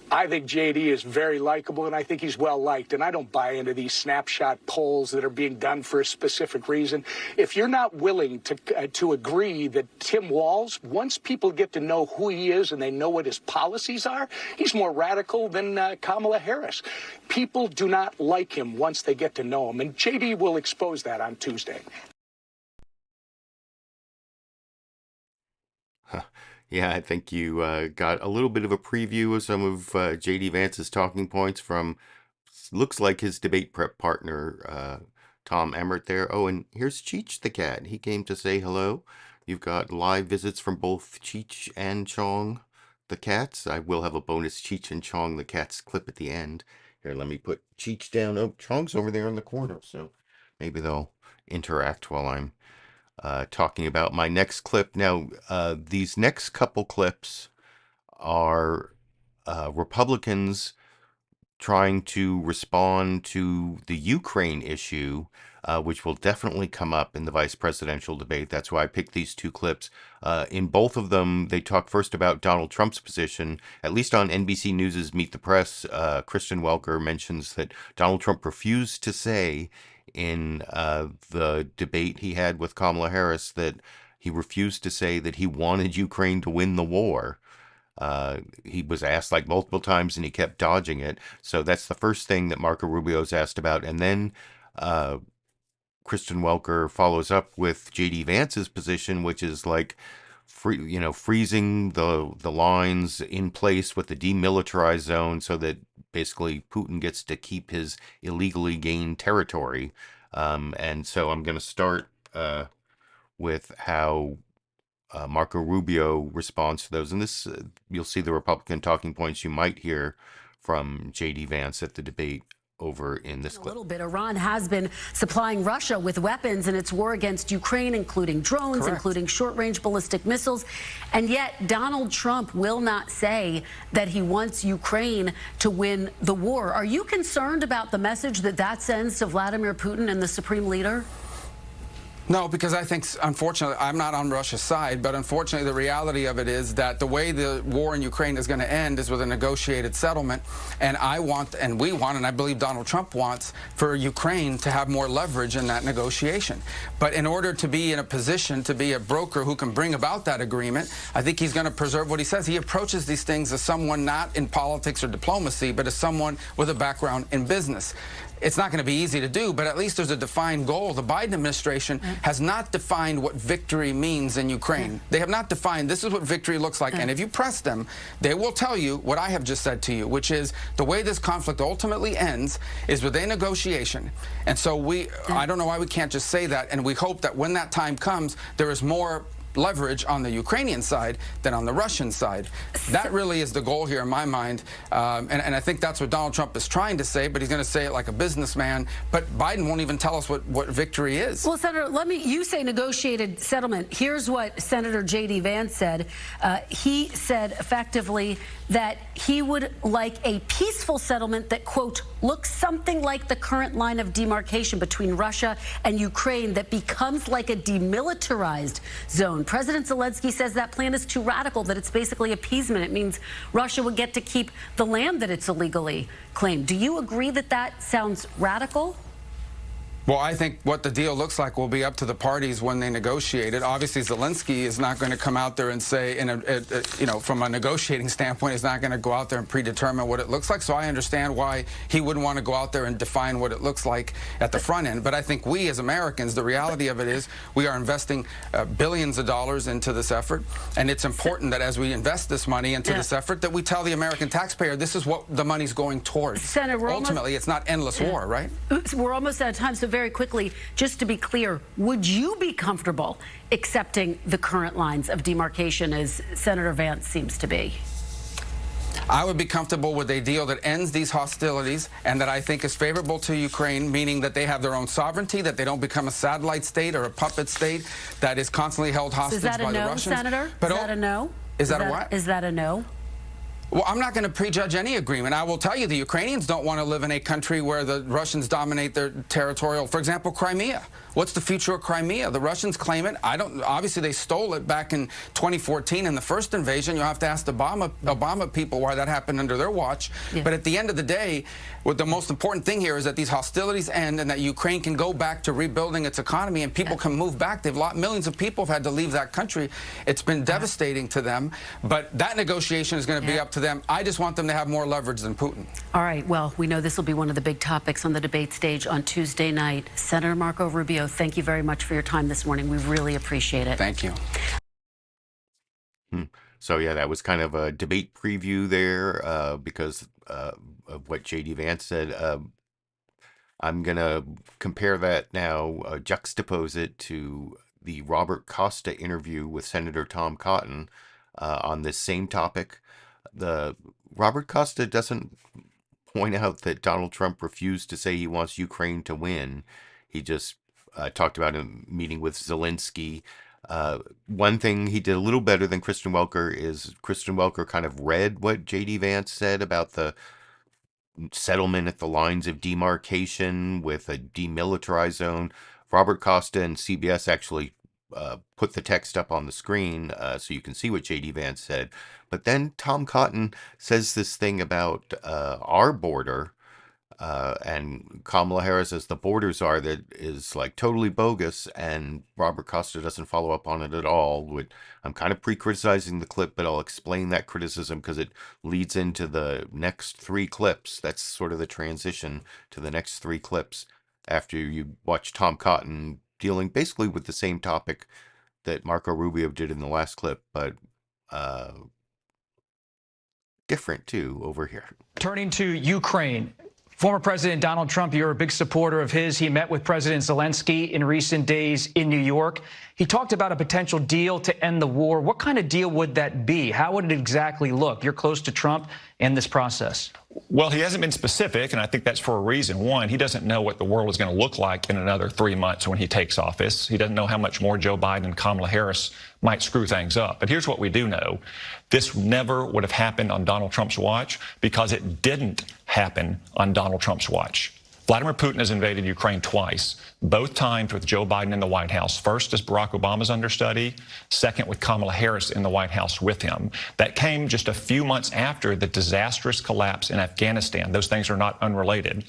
I think JD is very likable, and I think he's well-liked, and I don't buy into these snapshot polls that are being done for a specific reason. If you're not willing to agree that Tim Walz, once people get to know who he is and they know what his policies are, he's more radical than Kamala Harris. People do not like him once they get to know him, and JD will expose that on Tuesday. Yeah, I think you got a little bit of a preview of some of J.D. Vance's talking points from, looks like his debate prep partner, Tom Emmer there. Oh, and here's Cheech the cat. He came to say hello. You've got live visits from both Cheech and Chong the cats. I will have a bonus Cheech and Chong the cats clip at the end. Here, let me put Cheech down. Oh, Chong's over there in the corner, so maybe they'll interact while I'm talking about my next clip. Now, these next couple clips are Republicans trying to respond to the Ukraine issue, which will definitely come up in the vice presidential debate. That's why I picked these two clips. In both of them, they talk first about Donald Trump's position. At least on NBC News' Meet the Press, Kristen Welker mentions that Donald Trump refused to say in the debate he had with Kamala Harris that he refused to say that he wanted Ukraine to win the war. He was asked like multiple times and he kept dodging it. So that's the first thing that Marco Rubio's asked about. And then Kristen Welker follows up with J.D. Vance's position, which is like freezing the lines in place with the demilitarized zone so that basically Putin gets to keep his illegally gained territory. And so I'm going to start with how Marco Rubio responds to those. And this, you'll see the Republican talking points you might hear from J.D. Vance at the debate over in this clip. A little bit. Iran has been supplying Russia with weapons in its war against Ukraine, including drones, Correct. including short-range ballistic missiles. And yet Donald Trump will not say that he wants Ukraine to win the war. Are you concerned about the message that sends to Vladimir Putin and the supreme leader? No, because I think, unfortunately, I'm not on Russia's side, but unfortunately the reality of it is that the way the war in Ukraine is going to end is with a negotiated settlement. And I want, and we want, and I believe Donald Trump wants, for Ukraine to have more leverage in that negotiation. But in order to be in a position to be a broker who can bring about that agreement, I think he's going to preserve what he says. He approaches these things as someone not in politics or diplomacy, but as someone with a background in business. It's not going to be easy to do, but at least there's a defined goal. The Biden administration has not defined what victory means in Ukraine. They have not defined this is what victory looks like. And if you press them, they will tell you what I have just said to you, which is the way this conflict ultimately ends is with a negotiation. And so I don't know why we can't just say that. And we hope that when that time comes, there is more leverage on the Ukrainian side than on the Russian side. That really is the goal here in my mind. And I think that's what Donald Trump is trying to say, but he's going to say it like a businessman. But Biden won't even tell us what victory is. Well, Senator, you say negotiated settlement. Here's what Senator J.D. Vance said. He said effectively that he would like a peaceful settlement that, quote, looks something like the current line of demarcation between Russia and Ukraine that becomes like a demilitarized zone. President Zelensky says that plan is too radical, that it's basically appeasement. It means Russia would get to keep the land that it's illegally claimed. Do you agree that that sounds radical? Well, I think what the deal looks like will be up to the parties when they negotiate it. Obviously, Zelensky is not going to come out there and say, from a negotiating standpoint, he's not going to go out there and predetermine what it looks like. So I understand why he wouldn't want to go out there and define what it looks like at the front end. But I think we as Americans, the reality of it is we are investing billions of dollars into this effort. And it's important that as we invest this money into this effort, that we tell the American taxpayer this is what the money's going towards. Senator, ultimately, it's not endless war, right? We're almost out of time. So very quickly, just to be clear, would you be comfortable accepting the current lines of demarcation as Senator Vance seems to be? I would be comfortable with a deal that ends these hostilities and that I think is favorable to Ukraine, meaning that they have their own sovereignty, that they don't become a satellite state or a puppet state that is constantly held hostage by the Russians. Is that a no, Senator? Is that a no? Is that a what? Is that a no? Well, I'm not going to prejudge any agreement. I will tell you the Ukrainians don't want to live in a country where the Russians dominate their territorial. For example, Crimea. What's the future of Crimea? The Russians claim it. Obviously, they stole it back in 2014 in the first invasion. You'll have to ask the Obama people why that happened under their watch. Yeah. But at the end of the day, what the most important thing here is that these hostilities end and that Ukraine can go back to rebuilding its economy and people can move back. Millions of people have had to leave that country. It's been devastating to them. But that negotiation is going to be up to them. I just want them to have more leverage than Putin. All right. Well, we know this will be one of the big topics on the debate stage on Tuesday night. Senator Marco Rubio, thank you very much for your time this morning. We really appreciate it. Thank you. So, yeah, that was kind of a debate preview there because of what J.D. Vance said. I'm going to compare that now, juxtapose it to the Robert Costa interview with Senator Tom Cotton on this same topic. The Robert Costa doesn't point out that Donald Trump refused to say he wants Ukraine to win. He just talked about a meeting with Zelensky. One thing he did a little better than Kristen Welker is Kristen Welker kind of read what J.D. Vance said about the settlement at the lines of demarcation with a demilitarized zone. Robert Costa and CBS actually put the text up on the screen so you can see what J.D. Vance said. But then Tom Cotton says this thing about our border and Kamala Harris as the borders are that is like totally bogus, and Robert Costa doesn't follow up on it at all. I'm kind of pre-criticizing the clip, but I'll explain that criticism because it leads into the next three clips. That's sort of the transition to the next three clips after you watch Tom Cotton dealing basically with the same topic that Marco Rubio did in the last clip, but different too over here. Turning to Ukraine. Former President Donald Trump, you're a big supporter of his. He met with President Zelensky in recent days in New York. He talked about a potential deal to end the war. What kind of deal would that be? How would it exactly look? You're close to Trump and this process. Well, he hasn't been specific, and I think that's for a reason. One, he doesn't know what the world is going to look like in another 3 months when he takes office. He doesn't know how much more Joe Biden and Kamala Harris might screw things up. But here's what we do know. This never would have happened on Donald Trump's watch because it didn't happen on Donald Trump's watch. Vladimir Putin has invaded Ukraine twice, both times with Joe Biden in the White House. First as Barack Obama's understudy, second with Kamala Harris in the White House with him. That came just a few months after the disastrous collapse in Afghanistan. Those things are not unrelated.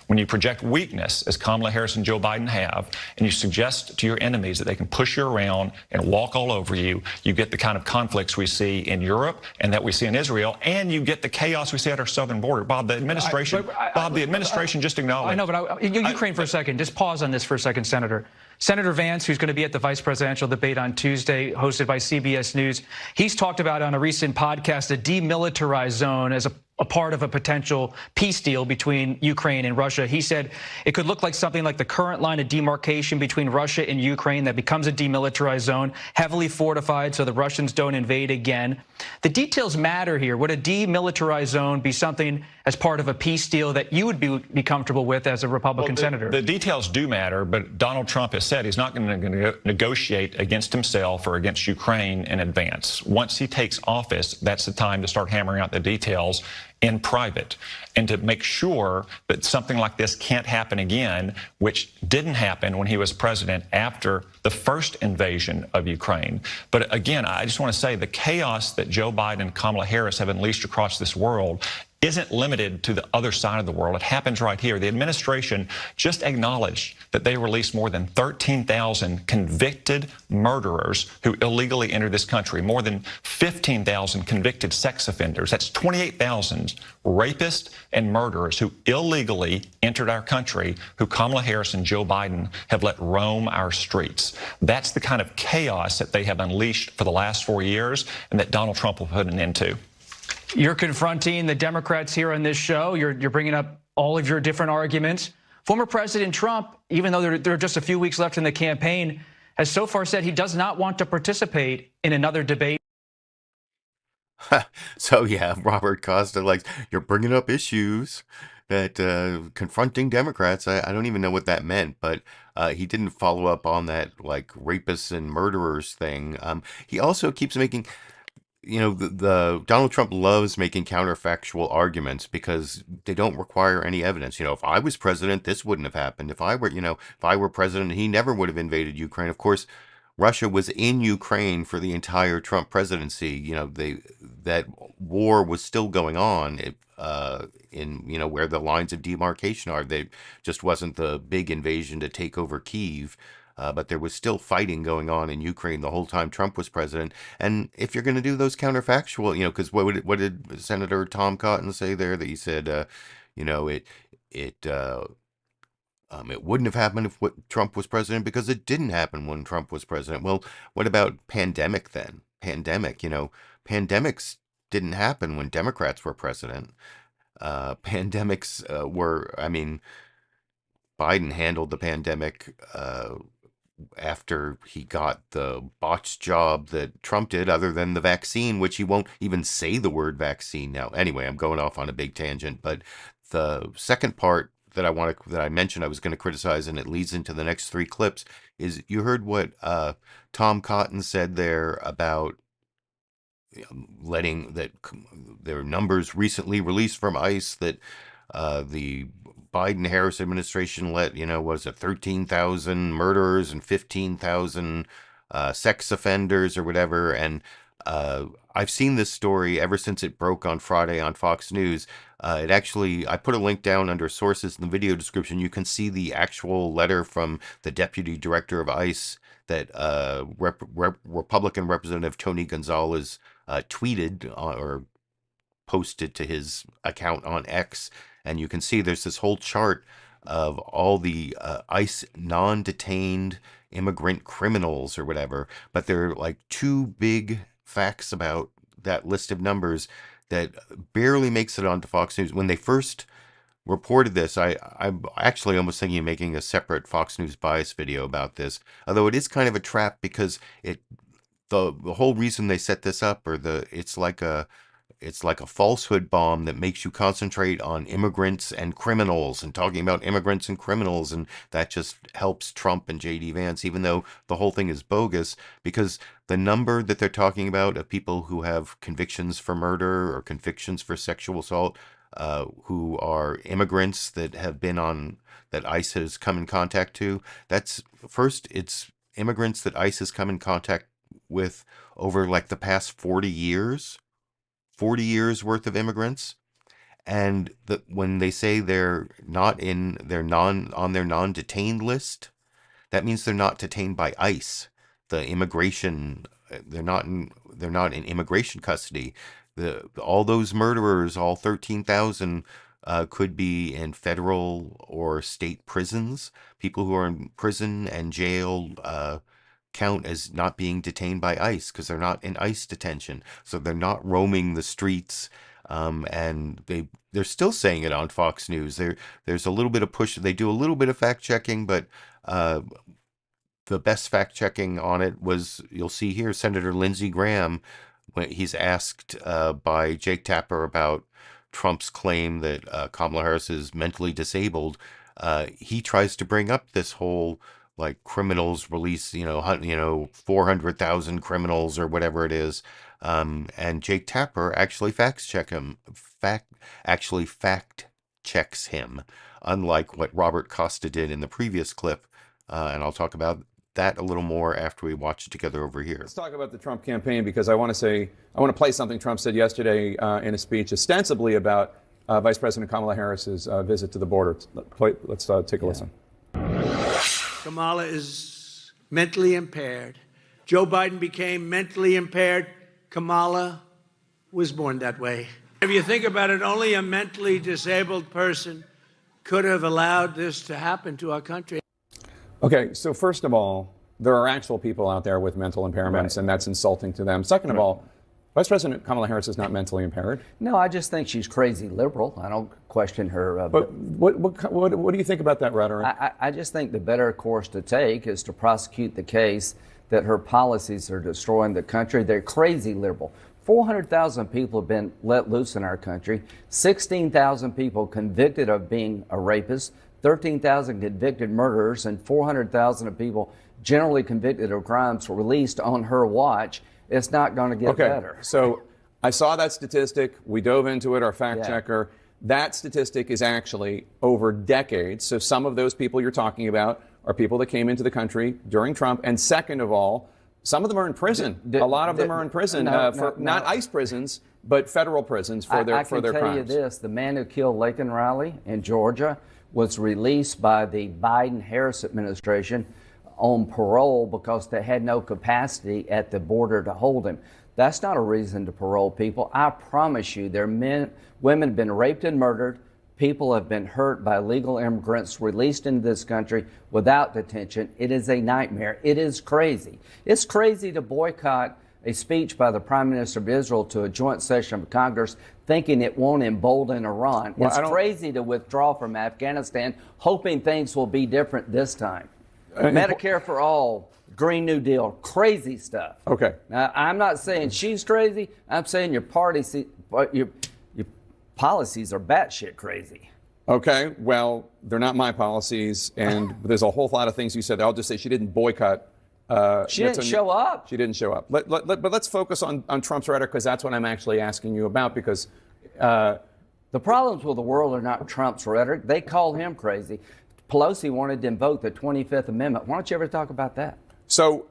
When you project weakness, as Kamala Harris and Joe Biden have, and you suggest to your enemies that they can push you around and walk all over you, you get the kind of conflicts we see in Europe and that we see in Israel, and you get the chaos we see at our southern border. Bob, the administration just acknowledged. I know, but Ukraine for a second. Just pause on this for a second, Senator. Senator Vance, who's going to be at the vice presidential debate on Tuesday, hosted by CBS News, he's talked about on a recent podcast a demilitarized zone as a a part of a potential peace deal between Ukraine and Russia. He said it could look like something like the current line of demarcation between Russia and Ukraine that becomes a demilitarized zone, heavily fortified so the Russians don't invade again. The details matter here. Would a demilitarized zone be something as part of a peace deal that you would be comfortable with as a Republican senator? The details do matter, but Donald Trump has said he's not going to negotiate against himself or against Ukraine in advance. Once he takes office, that's the time to start hammering out the details in private and to make sure that something like this can't happen again, which didn't happen when he was president after the first invasion of Ukraine. But again, I just want to say the chaos that Joe Biden and Kamala Harris have unleashed across this world isn't limited to the other side of the world. It happens right here. The administration just acknowledged that they released more than 13,000 convicted murderers who illegally entered this country, more than 15,000 convicted sex offenders. That's 28,000 rapists and murderers who illegally entered our country, who Kamala Harris and Joe Biden have let roam our streets. That's the kind of chaos that they have unleashed for the last 4 years and that Donald Trump will put an end to. You're confronting the Democrats here on this show. You're bringing up all of your different arguments. Former President Trump, even though there are just a few weeks left in the campaign, has so far said he does not want to participate in another debate. So, yeah, Robert Costa, you're bringing up issues that confronting Democrats. I don't even know what that meant, but he didn't follow up on that, rapists and murderers thing. He also keeps making... the Donald Trump loves making counterfactual arguments because they don't require any evidence. If I was president, this wouldn't have happened. If I were president, he never would have invaded Ukraine. Of course, Russia was in Ukraine for the entire Trump presidency. That war was still going on in where the lines of demarcation are. They just wasn't the big invasion to take over Kyiv. But there was still fighting going on in Ukraine the whole time Trump was president. And if you're going to do those counterfactual, because what did Senator Tom Cotton say there? That he said, it wouldn't have happened if Trump was president because it didn't happen when Trump was president. Well, what about pandemic then? Pandemics didn't happen when Democrats were president. Pandemics Biden handled the pandemic after he got the botched job that Trump did, other than the vaccine, which he won't even say the word vaccine now. Anyway, I'm going off on a big tangent, but the second part that I mentioned I was going to criticize, and it leads into the next three clips, is you heard what Tom Cotton said there about letting that there are numbers recently released from ICE that the Biden-Harris administration let, 13,000 murderers and 15,000 sex offenders or whatever. And I've seen this story ever since it broke on Friday on Fox News. I put a link down under sources in the video description. You can see the actual letter from the deputy director of ICE that Republican Representative Tony Gonzalez tweeted or posted to his account on X. And you can see there's this whole chart of all the ICE non-detained immigrant criminals or whatever. But there are two big facts about that list of numbers that barely makes it onto Fox News. When they first reported this, I'm actually almost thinking of making a separate Fox News bias video about this. Although it is kind of a trap because the whole reason they set this up, it's like a falsehood bomb that makes you concentrate on immigrants and criminals and talking about immigrants and criminals. And that just helps Trump and J.D. Vance, even though the whole thing is bogus, because the number that they're talking about of people who have convictions for murder or convictions for sexual assault, who are immigrants that have been that ICE has come in contact to, it's immigrants that ICE has come in contact with over the past 40 years. 40 years worth of immigrants. And when they say they're not on their non-detained list, that means they're not detained by ICE. The immigration, they're not in immigration custody. All those murderers, all 13,000, could be in federal or state prisons. People who are in prison and jail count as not being detained by ICE because they're not in ICE detention. So they're not roaming the streets. And they're still saying it on Fox News. There's a little bit of push. They do a little bit of fact checking, but the best fact checking on it was, you'll see here, Senator Lindsey Graham, when he's asked by Jake Tapper about Trump's claim that Kamala Harris is mentally disabled. He tries to bring up this whole like criminals release, 400,000 criminals or whatever it is. And Jake Tapper actually fact checks him, unlike what Robert Costa did in the previous clip. And I'll talk about that a little more after we watch it together over here. Let's talk about the Trump campaign, because I want to play something Trump said yesterday in a speech ostensibly about Vice President Kamala Harris's visit to the border. Let's take a listen. Kamala is mentally impaired. Joe Biden became mentally impaired. Kamala was born that way. If you think about it, only a mentally disabled person could have allowed this to happen to our country. Okay, so first of all, there are actual people out there with mental impairments, and that's insulting to them. Second of all, Vice President Kamala Harris is not mentally impaired. No, I just think she's crazy liberal. I don't question her. But what do you think about that rhetoric? I just think the better course to take is to prosecute the case that her policies are destroying the country. They're crazy liberal. 400,000 people have been let loose in our country. 16,000 people convicted of being a rapist. 13,000 convicted murderers, and 400,000 of people generally convicted of crimes released on her watch. It's not going to get better. So I saw that statistic. We dove into it, our fact checker. That statistic is actually over decades. So some of those people you're talking about are people that came into the country during Trump. And second of all, some of them are in prison. A lot of them are in prison, not ICE prisons, but federal prisons for their crimes. I can tell you this, the man who killed Laken Riley in Georgia was released by the Biden-Harris administration on parole because they had no capacity at the border to hold him. That's not a reason to parole people. I promise you, women have been raped and murdered. People have been hurt by illegal immigrants released into this country without detention. It is a nightmare. It is crazy. It's crazy to boycott a speech by the Prime Minister of Israel to a joint session of Congress thinking it won't embolden Iran. Well, it's crazy to withdraw from Afghanistan hoping things will be different this time. Medicare for all, Green New Deal, crazy stuff. Okay. Now, I'm not saying she's crazy. I'm saying your policies are batshit crazy. Okay, well, they're not my policies, and there's a whole lot of things you said. I'll just say she didn't boycott. She didn't show up. She didn't show up. But let's focus on Trump's rhetoric, because that's what I'm actually asking you about, because the problems with the world are not Trump's rhetoric. They call him crazy. Pelosi wanted to invoke the 25th Amendment. Why don't you ever talk about that? So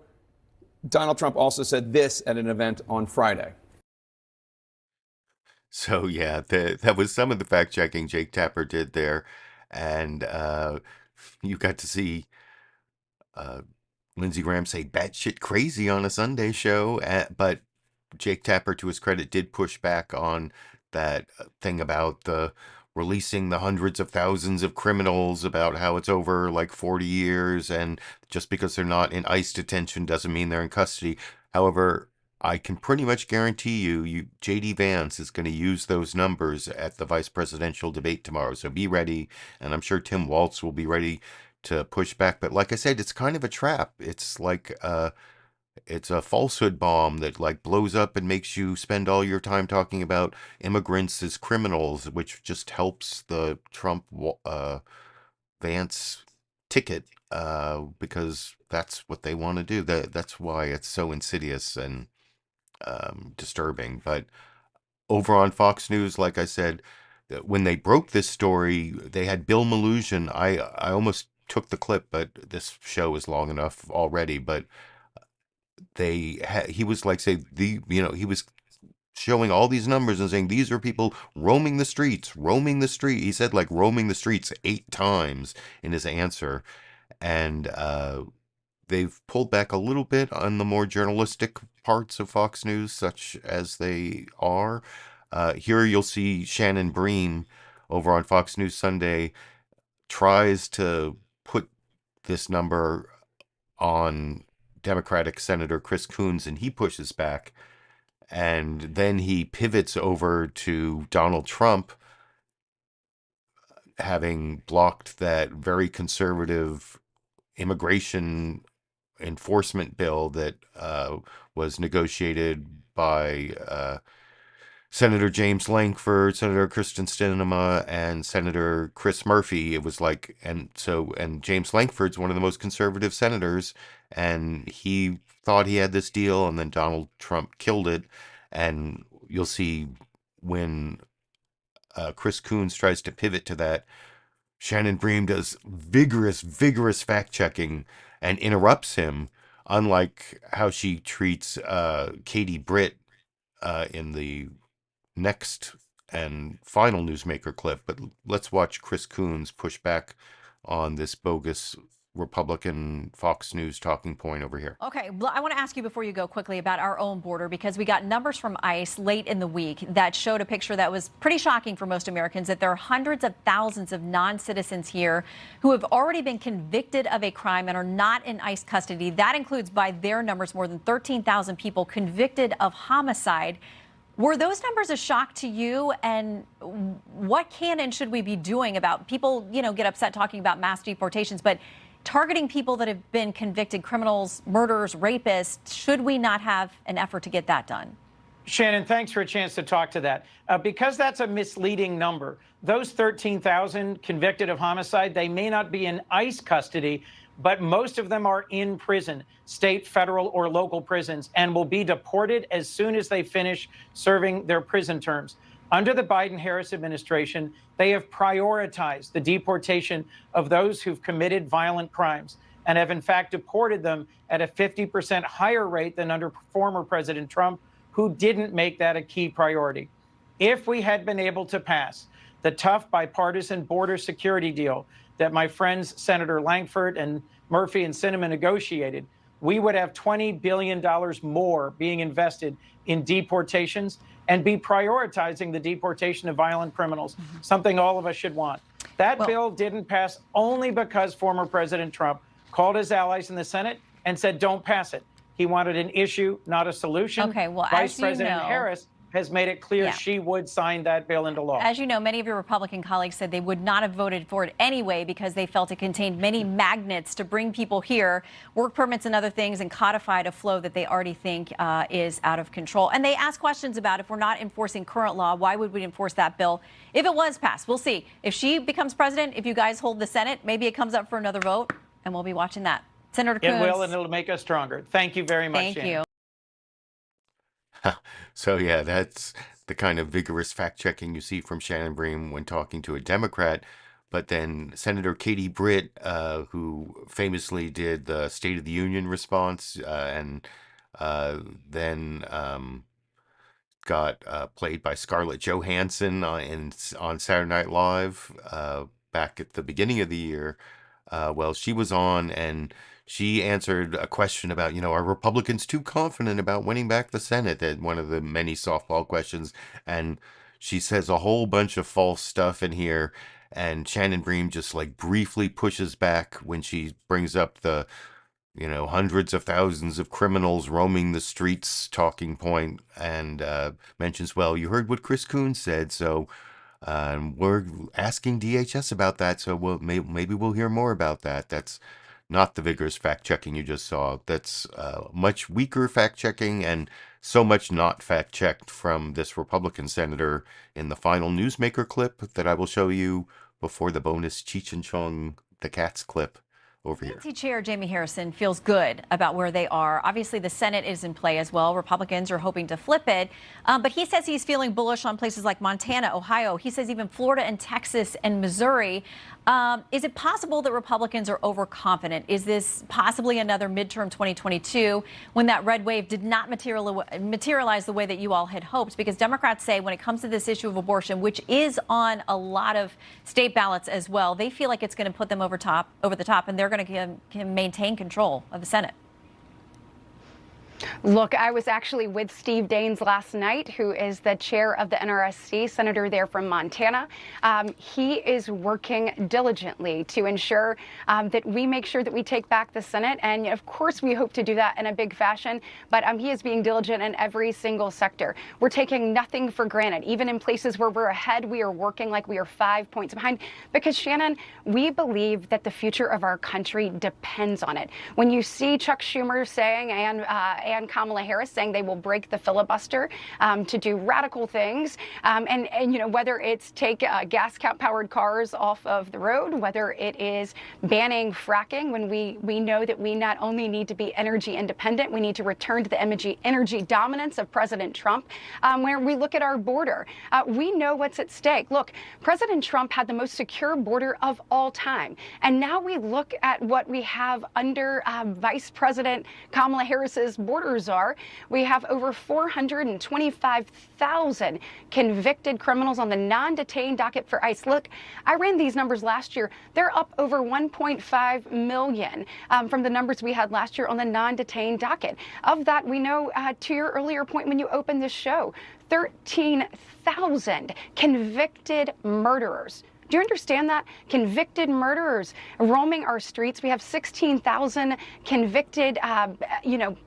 Donald Trump also said this at an event on Friday. So, yeah, that was some of the fact checking Jake Tapper did there. And you got to see Lindsey Graham say batshit crazy on a Sunday show. But Jake Tapper, to his credit, did push back on that thing about the releasing the hundreds of thousands of criminals, about how it's over like 40 years. And just because they're not in ICE detention doesn't mean they're in custody. However, I can pretty much guarantee you J.D. Vance is going to use those numbers at the vice presidential debate tomorrow. So be ready. And I'm sure Tim Walz will be ready to push back. But like I said, it's kind of a trap. It's like it's a falsehood bomb that like blows up and makes you spend all your time talking about immigrants as criminals, which just helps the Trump Vance ticket because that's what they want to do. That's why it's so insidious and disturbing. But over on Fox News, like I said, when they broke this story, they had Bill Maloogian. I almost took the clip, but this show is long enough already. But he was like, he was showing all these numbers and saying these are people roaming the streets. He said like roaming the streets 8 times in his answer. And they've pulled back a little bit on the more journalistic parts of Fox News, such as they are. Here you'll see Shannon Bream over on Fox News Sunday tries to put this number on Democratic Senator Chris Coons, and he pushes back. And then he pivots over to Donald Trump having blocked that very conservative immigration enforcement bill that was negotiated by Senator James Lankford, Senator Kristen Welker, and Senator Chris Murphy. It was like, and James Lankford's one of the most conservative senators, and he thought he had this deal, and then Donald Trump killed it. And you'll see when Chris Coons tries to pivot to that, Shannon Bream does vigorous fact checking and interrupts him, unlike how she treats Katie Britt in the next and final newsmaker clip. But let's watch Chris Coons push back on this bogus Republican Fox News talking point over here. Okay, well, I want to ask you before you go quickly about our own border, because we got numbers from ICE late in the week that showed a picture that was pretty shocking for most Americans, that there are hundreds of thousands of non-citizens here who have already been convicted of a crime and are not in ICE custody. That includes, by their numbers, more than 13,000 people convicted of homicide. Were those numbers a shock to you? And what can and should we be doing about people, get upset talking about mass deportations, but targeting people that have been convicted criminals, murderers, rapists? Should we not have an effort to get that done? Shannon, thanks for a chance to talk to that. Because that's a misleading number. Those 13,000 convicted of homicide, they may not be in ICE custody, but most of them are in prison, state, federal, or local prisons, and will be deported as soon as they finish serving their prison terms. Under the Biden-Harris administration, they have prioritized the deportation of those who've committed violent crimes and have in fact deported them at a 50% higher rate than under former President Trump, who didn't make that a key priority. If we had been able to pass the tough bipartisan border security deal that my friends Senator Lankford and Murphy and Sinema negotiated, we would have $20 billion more being invested in deportations and be prioritizing the deportation of violent criminals, something all of us should want. That bill didn't pass only because former President Trump called his allies in the Senate and said, don't pass it. He wanted an issue, not a solution. Okay, well, Vice President Harris has made it clear she would sign that bill into law. As you know, many of your Republican colleagues said they would not have voted for it anyway because they felt it contained many magnets to bring people here, work permits and other things, and codified a flow that they already think is out of control. And they ask questions about, if we're not enforcing current law, why would we enforce that bill if it was passed? We'll see. If she becomes president, if you guys hold the Senate, maybe it comes up for another vote, and we'll be watching that. Senator Coons. It will, and it'll make us stronger. Thank you very much, Thank you. So, yeah, that's the kind of vigorous fact-checking you see from Shannon Bream when talking to a Democrat. But then Senator Katie Britt, who famously did the State of the Union response and then got played by Scarlett Johansson on Saturday Night Live back at the beginning of the year. Well, she was on and she answered a question about, are Republicans too confident about winning back the Senate? That one of the many softball questions. And she says a whole bunch of false stuff in here. And Shannon Bream just briefly pushes back when she brings up the, hundreds of thousands of criminals roaming the streets talking point, and mentions, well, you heard what Chris Coons said, so we're asking DHS about that, so maybe we'll hear more about that. That's not the vigorous fact-checking you just saw. That's much weaker fact-checking, and so much not fact-checked from this Republican senator in the final newsmaker clip that I will show you before the bonus Cheech and Chong the Cats clip over here. DNC Chair Jamie Harrison feels good about where they are. Obviously, the Senate is in play as well. Republicans are hoping to flip it. But he says he's feeling bullish on places like Montana, Ohio. He says even Florida and Texas and Missouri. Is it possible that Republicans are overconfident? Is this possibly another midterm 2022 when that red wave did not materialize the way that you all had hoped? Because Democrats say when it comes to this issue of abortion, which is on a lot of state ballots as well, they feel like it's going to put them over the top, and they're going to maintain control of the Senate. Look, I was actually with Steve Daines last night, who is the chair of the NRSC, senator there from Montana. He is working diligently to ensure that we make sure that we take back the Senate. And of course, we hope to do that in a big fashion. But he is being diligent in every single sector. We're taking nothing for granted. Even in places where we're ahead, we are working like we are 5 points behind. Because, Shannon, we believe that the future of our country depends on it. When you see Chuck Schumer saying and Kamala Harris saying they will break the filibuster to do radical things, and you know, whether it's take gas powered cars off of the road, whether it is banning fracking, when we know that we not only need to be energy independent, we need to return to the energy dominance of President Trump. Where we look at our border, we know what's at stake. Look, President Trump had the most secure border of all time, and now we look at what we have under Vice President Kamala Harris's borders are. We have over 425,000 convicted criminals on the non-detained docket for ICE. Look, I ran these numbers last year. They're up over 1.5 million from the numbers we had last year on the non-detained docket. Of that, we know, to your earlier point when you opened the show, 13,000 convicted murderers. Do you understand that? Convicted murderers roaming our streets. We have 16,000 convicted,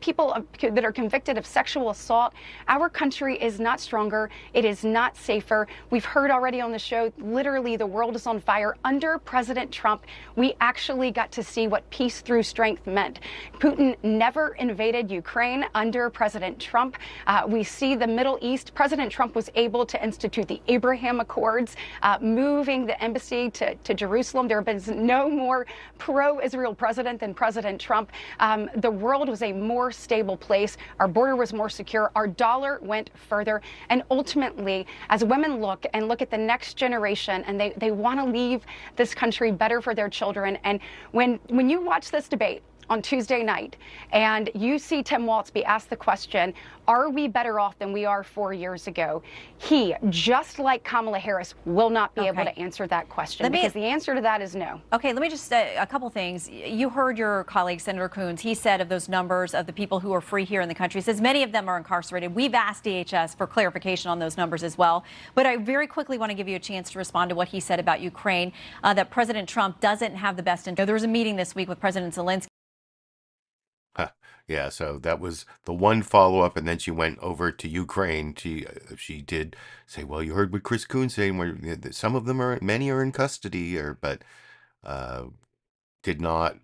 people that are convicted of sexual assault. Our country is not stronger. It is not safer. We've heard already on the show, literally the world is on fire. Under President Trump, we actually got to see what peace through strength meant. Putin never invaded Ukraine under President Trump. We see the Middle East. President Trump was able to institute the Abraham Accords, moving the embassy to Jerusalem. There has been no more pro-Israel president than President Trump. The world was a more stable place. Our border was more secure. Our dollar went further. And ultimately, as women look at the next generation, and they want to leave this country better for their children. And when you watch this debate on Tuesday night, and you see Tim Walz be asked the question, are we better off than we are 4 years ago? He, just like Kamala Harris, will not be able to answer that question because the answer to that is no. Okay, let me just say a couple things. You heard your colleague, Senator Coons. He said of those numbers of the people who are free here in the country, he says many of them are incarcerated. We've asked DHS for clarification on those numbers as well. But I very quickly want to give you a chance to respond to what he said about Ukraine, that President Trump doesn't have the best interest. There was a meeting this week with President Zelensky. Yeah, so that was the one follow-up, and then she went over to Ukraine. She did say, well, you heard what Chris Coons saying, where some of them many are in custody, but did not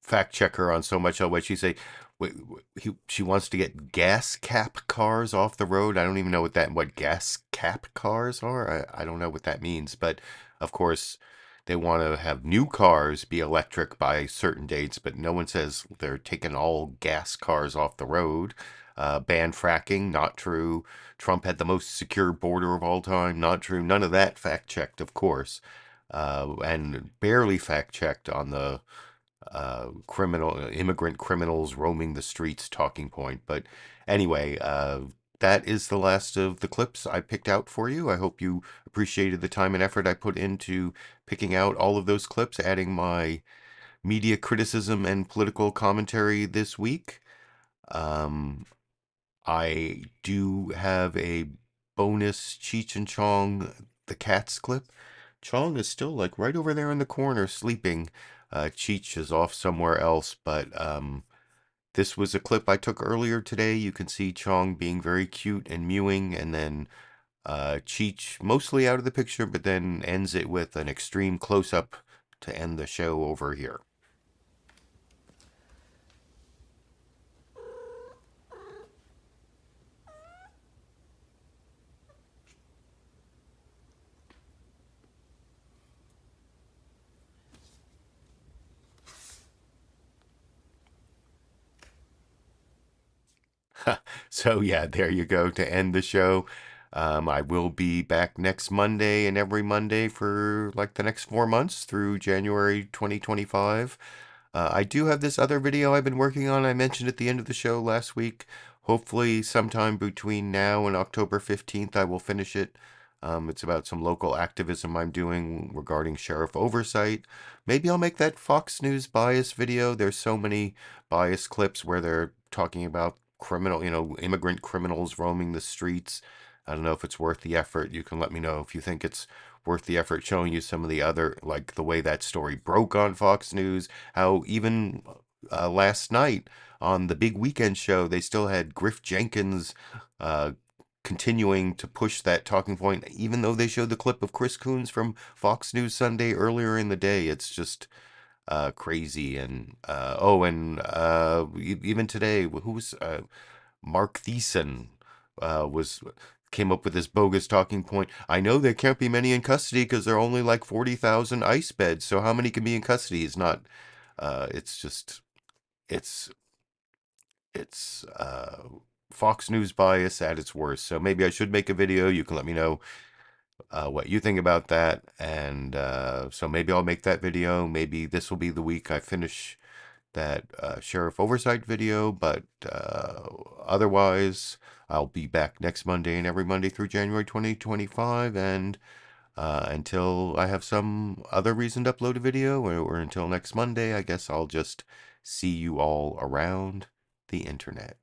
fact check her on so much of what she said. She wants to get gas cap cars off the road. I don't even know what gas cap cars are. I don't know what that means, but of course they want to have new cars be electric by certain dates, but no one says they're taking all gas cars off the road. Ban fracking, not true. Trump had the most secure border of all time, not true. None of that fact-checked, of course. And barely fact-checked on the immigrant criminals roaming the streets talking point. But anyway, that is the last of the clips I picked out for you. I hope you appreciated the time and effort I put into picking out all of those clips, adding my media criticism and political commentary this week. I do have a bonus Cheech and Chong, the Cats clip. Chong is still like right over there in the corner sleeping. Cheech is off somewhere else, but this was a clip I took earlier today. You can see Chong being very cute and mewing, and then Cheech mostly out of the picture, but then ends it with an extreme close-up to end the show over here. So yeah, there you go to end the show. I will be back next Monday and every Monday for like the next 4 months through January 2025. I do have this other video I've been working on. I mentioned at the end of the show last week. Hopefully sometime between now and October 15th, I will finish it. It's about some local activism I'm doing regarding sheriff oversight. Maybe I'll make that Fox News bias video. There's so many bias clips where they're talking about immigrant criminals roaming the streets. I don't know if it's worth the effort. You can let me know if you think it's worth the effort, showing you some of the other, like the way that story broke on Fox News, how even last night on the big weekend show, they still had Griff Jenkins continuing to push that talking point, even though they showed the clip of Chris Coons from Fox News Sunday earlier in the day. It's just crazy. And even today, who's Mark Thiessen came up with this bogus talking point. I know there can't be many in custody because there are only like 40,000 ICE beds. So how many can be in custody? It's not. It's Fox News bias at its worst. So maybe I should make a video. You can let me know what you think about that. And so maybe I'll make that video. Maybe this will be the week I finish that sheriff oversight video. But otherwise, I'll be back next Monday and every Monday through January 2025. And until I have some other reason to upload a video, or until next Monday, I guess I'll just see you all around the internet.